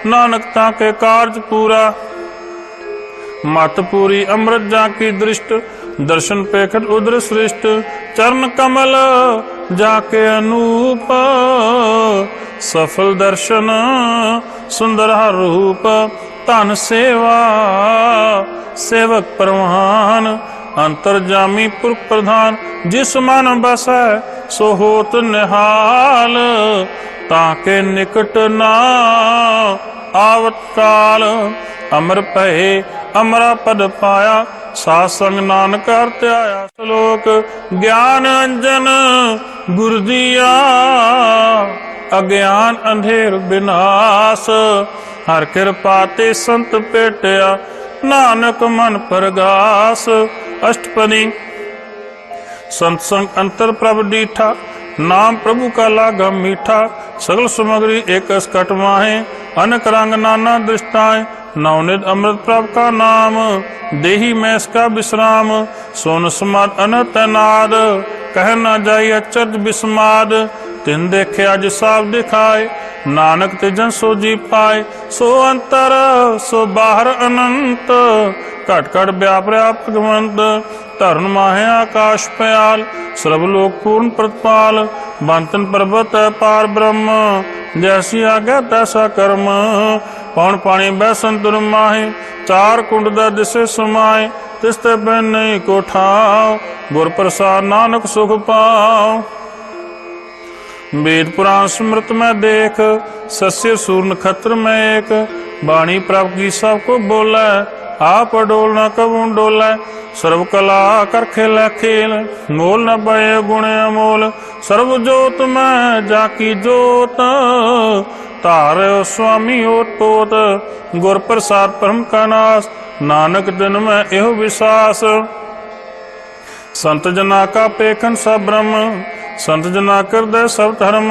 नानक ताके कार्ज पूरा। मत पूरी अमृत जाकी दृष्ट, दर्शन पेखट उदर श्रेष्ठ। चरण कमल जाके अनूप, सफल दर्शन सुंदर हर रूप। धन सेवा सेवक परवान, अंतर्जामी पुरख प्रधान। जिस मन बसै सो होत निहाल, ताके निकट ना आवत काल। अमर पहे अमरा पद पाया, साथ संग नानक करते आया। श्लोक ज्ञान अंजन गुर दिया, अज्ञान अंधेर विनाश। हर कृपा ते संत पेटिया, नानक मन परगास। अष्टपदी संत संग अंतर प्रभ डीठा, नाम प्रभु का लागा मीठा। सगल सामग्री एक अस्कट माहे, अनक रंग नाना दृष्टाएं। नवनिध अमृत प्रभ का नाम, देही में इसका विश्राम। सोन समाद अनत नाद, कह न जाई अचरज विस्माद। तिन देखे आज साफ दिखाए, नानक तिजन सो जी पाए। सो अंतर सो बाहर अनंत, घट घट व्याप भगवंत। धरन माहे आकाश पयाल, सर्वलोक पूर्ण प्रतिपाल। बंतन पर्वत पार ब्रह्म, जैसी आज्ञा तैसा कर्म। पौन पानी बैसन दुर माहे, चार कुंड दा दिसे समाए। तिसते बिन नहीं को ठाव, गुर प्रसाद नानक सुख पाओ। वेद पुराण स्मृत में देख, सस्य सूर नक्षत्र में एक। बाणी प्रभ की सबको बोले, आप डोल न कबू डोले। सर्व कला कर खेल खेल, मोल न बये गुण अमोल। सर्व जोत में जाकी जोत, तार स्वामी ओत पोत। गुर प्रसाद परम का नाश, नानक दिन में एहो विश्वास। संत जना का पेखन सब ब्रह्म, संत जना हृदय सब धर्म।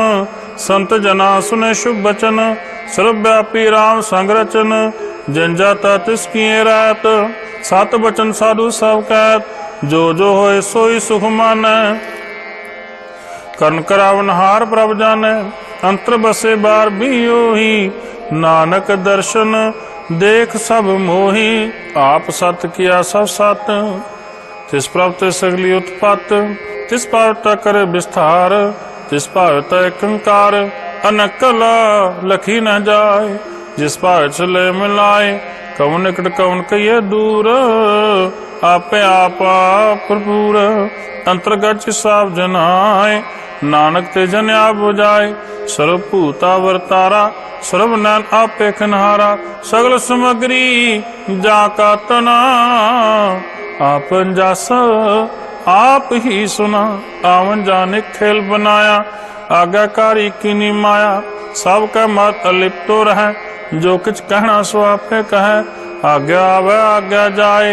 संत जना सुने शुभ बचन, सर्वव्यापी राम संग रचन। जन जाता तिसकी रात, सात बचन साधु सब कैत। जो जो होए सोई सुख मानै, कर्ण करावन हार प्रभ जाने। अंतर बसे बार भी ओही, नानक दर्शन देख सब मोही। आप सत किया सब सत, तिस प्रभ ते सगली उत्पत। तिस पावता करे विस्तार, तिस पावता कंकार। अनकल लखी न जाए, जिस पाव चले मिलाए। कौन निकट कौन कहिए दूर, आपे आपा भरपूर। अंतर्गत साफ जनाए, नानक ते जन आप बुझाए। सर्वभूता वर्तारा, सर्वनैन आपे खनहारा। सगल सामग्री जाका तना, आपन जास आप ही सुना। आवन जाने खेल बनाया, आज्ञाकारी कीनी माया। सब का मत अलिप्तो रहे, जो कुछ कहना सो आपे कहे। आज्ञा आवे आज्ञा जाए,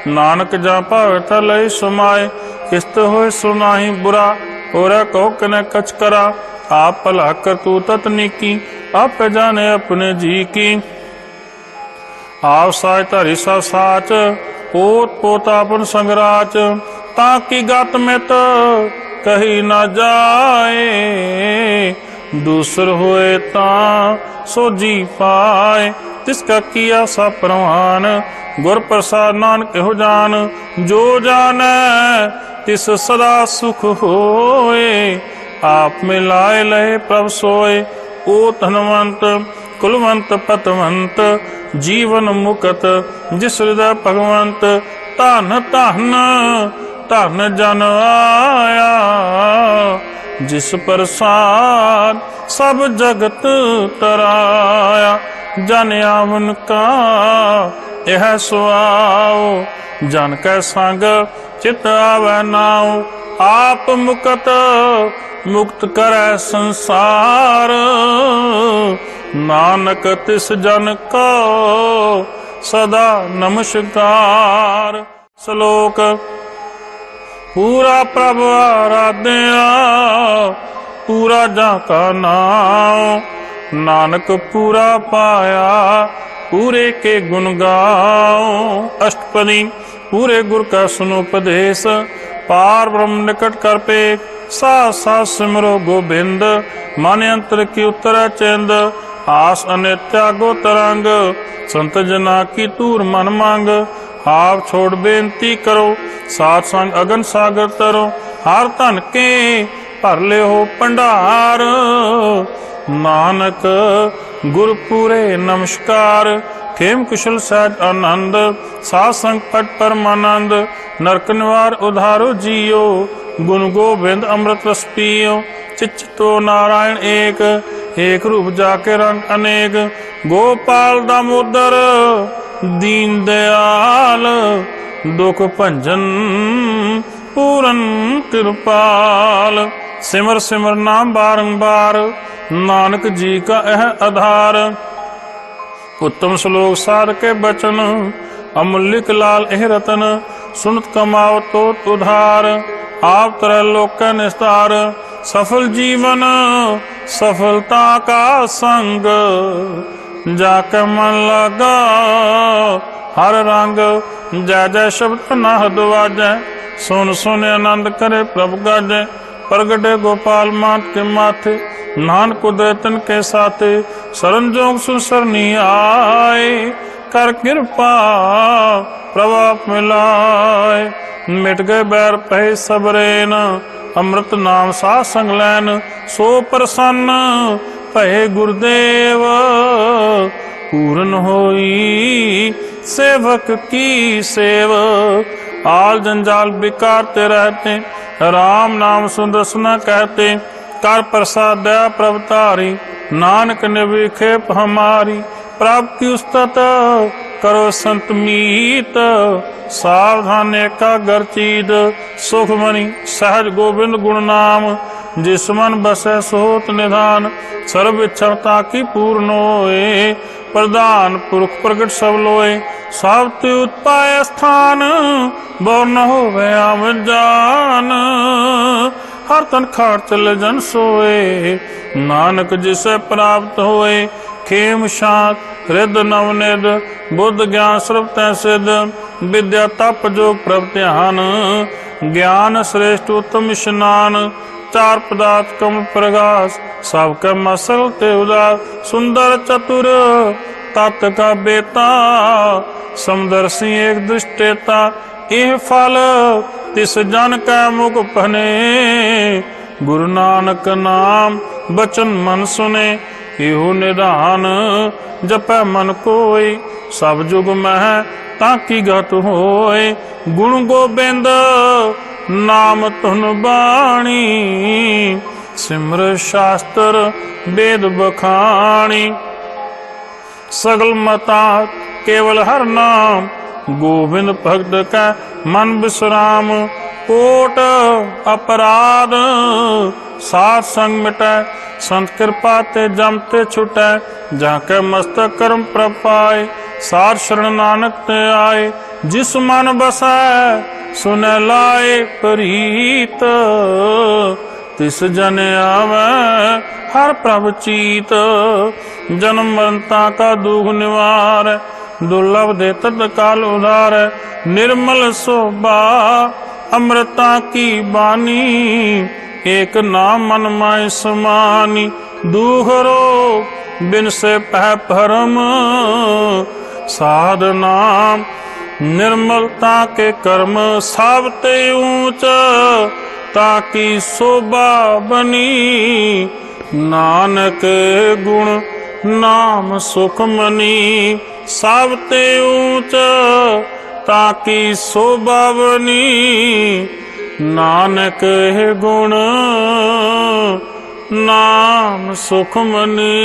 नानक जा पावे तलय समाए। किस्त होए सुनाही बुरा, और कहो कने कछ करा। आप भला कर तू ततनीकी, आप जाने अपने जी की। आप साच धरी सब साच, पोत पोतापन संगराच। ताकि गत में तो कही न जाए, दूसर होए तां सोजी पाए, तिसका किया सा प्रमाण। गुर प्रसाद नानक हो जान, जो जाने तिस सदा सुख होए। आप मिलाए लहे प्रभ सोए, ओ धनवंत कुलवंत पतवंत, जीवन मुकत जिस हृदय भगवंत। धन धन धन जन आया, जिस प्रसाद सब जगत तराया। जन आवन का यह सुआओ, जन कै संग चित आवे नाओ। आप मुकत मुक्त करे संसार, नानक तिस जन को सदा नमस्कार। श्लोक। पूरा प्रभ आराध्या, पूरा जाका नाम। नानक पूरा पाया, पूरे के गुण गाओ। अष्टपदी। पूरे गुर का सुनो उपदेश, पार ब्रह्म निकट कर पे। साथ साथ सिमरो गोबिंद, मन अंतर की उत्तर चंद। आस अनित्यागो तरंग, संत जना की तूर मन मांग। आप छोड़ बेनती करो, सात संग अगन सागर तरो। हर धन के भर ले हो भंडार, नानक गुरपुरे नमस्कार। खेम कुशल सहज आनंद, सात संग पट परमानंद। नरक निवार उधारो जियो, गुण गोविंद अमृत रस पियो। चित्तो नारायण एक, एक रूप जाके रंग अनेक। गोपाल दामोदर दीन दयाल, दुख भंजन पूरन कृपाल। सिमर सिमर नाम बारंबार, नानक जी का यह आधार। उत्तम श्लोक सार के बचन, अमूल्य लाल एह रतन। सुनत कमाओ तो उधार, आप तरह लोक निस्तार। सफल जीवन सफलता का संग, जाके मन लगा हर रंग। जय जय शब्द नाहद वाजै, सुन सुन आनंद करे प्रभु गाजै। प्रगटे गोपाल मात के माथे, नानक उदयतन के साथे। शरण जोग सुसरनी आए, कर कृपा प्रभाप मिलाए। मिट गए बैर पहे सबरेन, अमृत नाम सा संग लैन। सो प्रसन्न भये गुरुदेव, पूर्ण होई सेवक की सेव। आल जंजाल बिकारते रहते, राम नाम सुंदर सुना कहते। कर प्रसाद दया प्रभ तारी, नानक ने विखेप हमारी। प्रभ की उस्तत करो संत मीत, सावधान एकाग्र चीत। सुखमणि सहज गोविंद गुण नाम, जिस मन बसै सोत निधान। सर्व इच्छा की पूर्ण होए, प्रधान पुरुष प्रगट सब लोए। सब उत्पाय स्थान, बोर न होवे आम जान। हर तन खाट चले जन सोए, नानक जिसे प्राप्त होए। खेम शांत हृद नवनिध, बुद्ध ज्ञान सर्व तै सिद्ध। विद्या तप जोग प्रभ ध्यान, ज्ञान श्रेष्ठ उत्तम स्नान। चार पदार्थ कम प्रकाश, सबके मसल ते उदास। सुंदर चतुर तत् का बेता, समदर्शी एक दुष्टेता। यह फल तिस जन का मुख भने, गुरु नानक नाम बचन मन सुने। इहु निधान जपै मन कोय, सब जुग मह ताकि गत होय। गुण गोबिंद नाम तुन बाणी, सिमर शास्त्र वेद बखाणी। सगल मता केवल हर नाम, गोविंद भक्त का मन विश्राम। कोट अपराध सात संग मिटै, संत कृपा ते जमते छुटै। जाके मस्तक कर्म प्रपाय, सार शरण नानक ते आए। जिस मन बसै सुने लाए प्रीत, तिस जन आवे हर प्रभ चीत। जन्म मरता का दुख निवार, दुर्लभ दे तत्काल उधार। निर्मल शोभा अमृता की बानी, एक नाम मन माय समानी। दूहरो बिन से पह परम साधना निर्मलता के कर्म सावते ऊंच ताकि शोभा बनी नानक गुण नाम सुख मनी सावते ऊंच ताकि शोभा बनी नानक गुण नाम सुख मनी।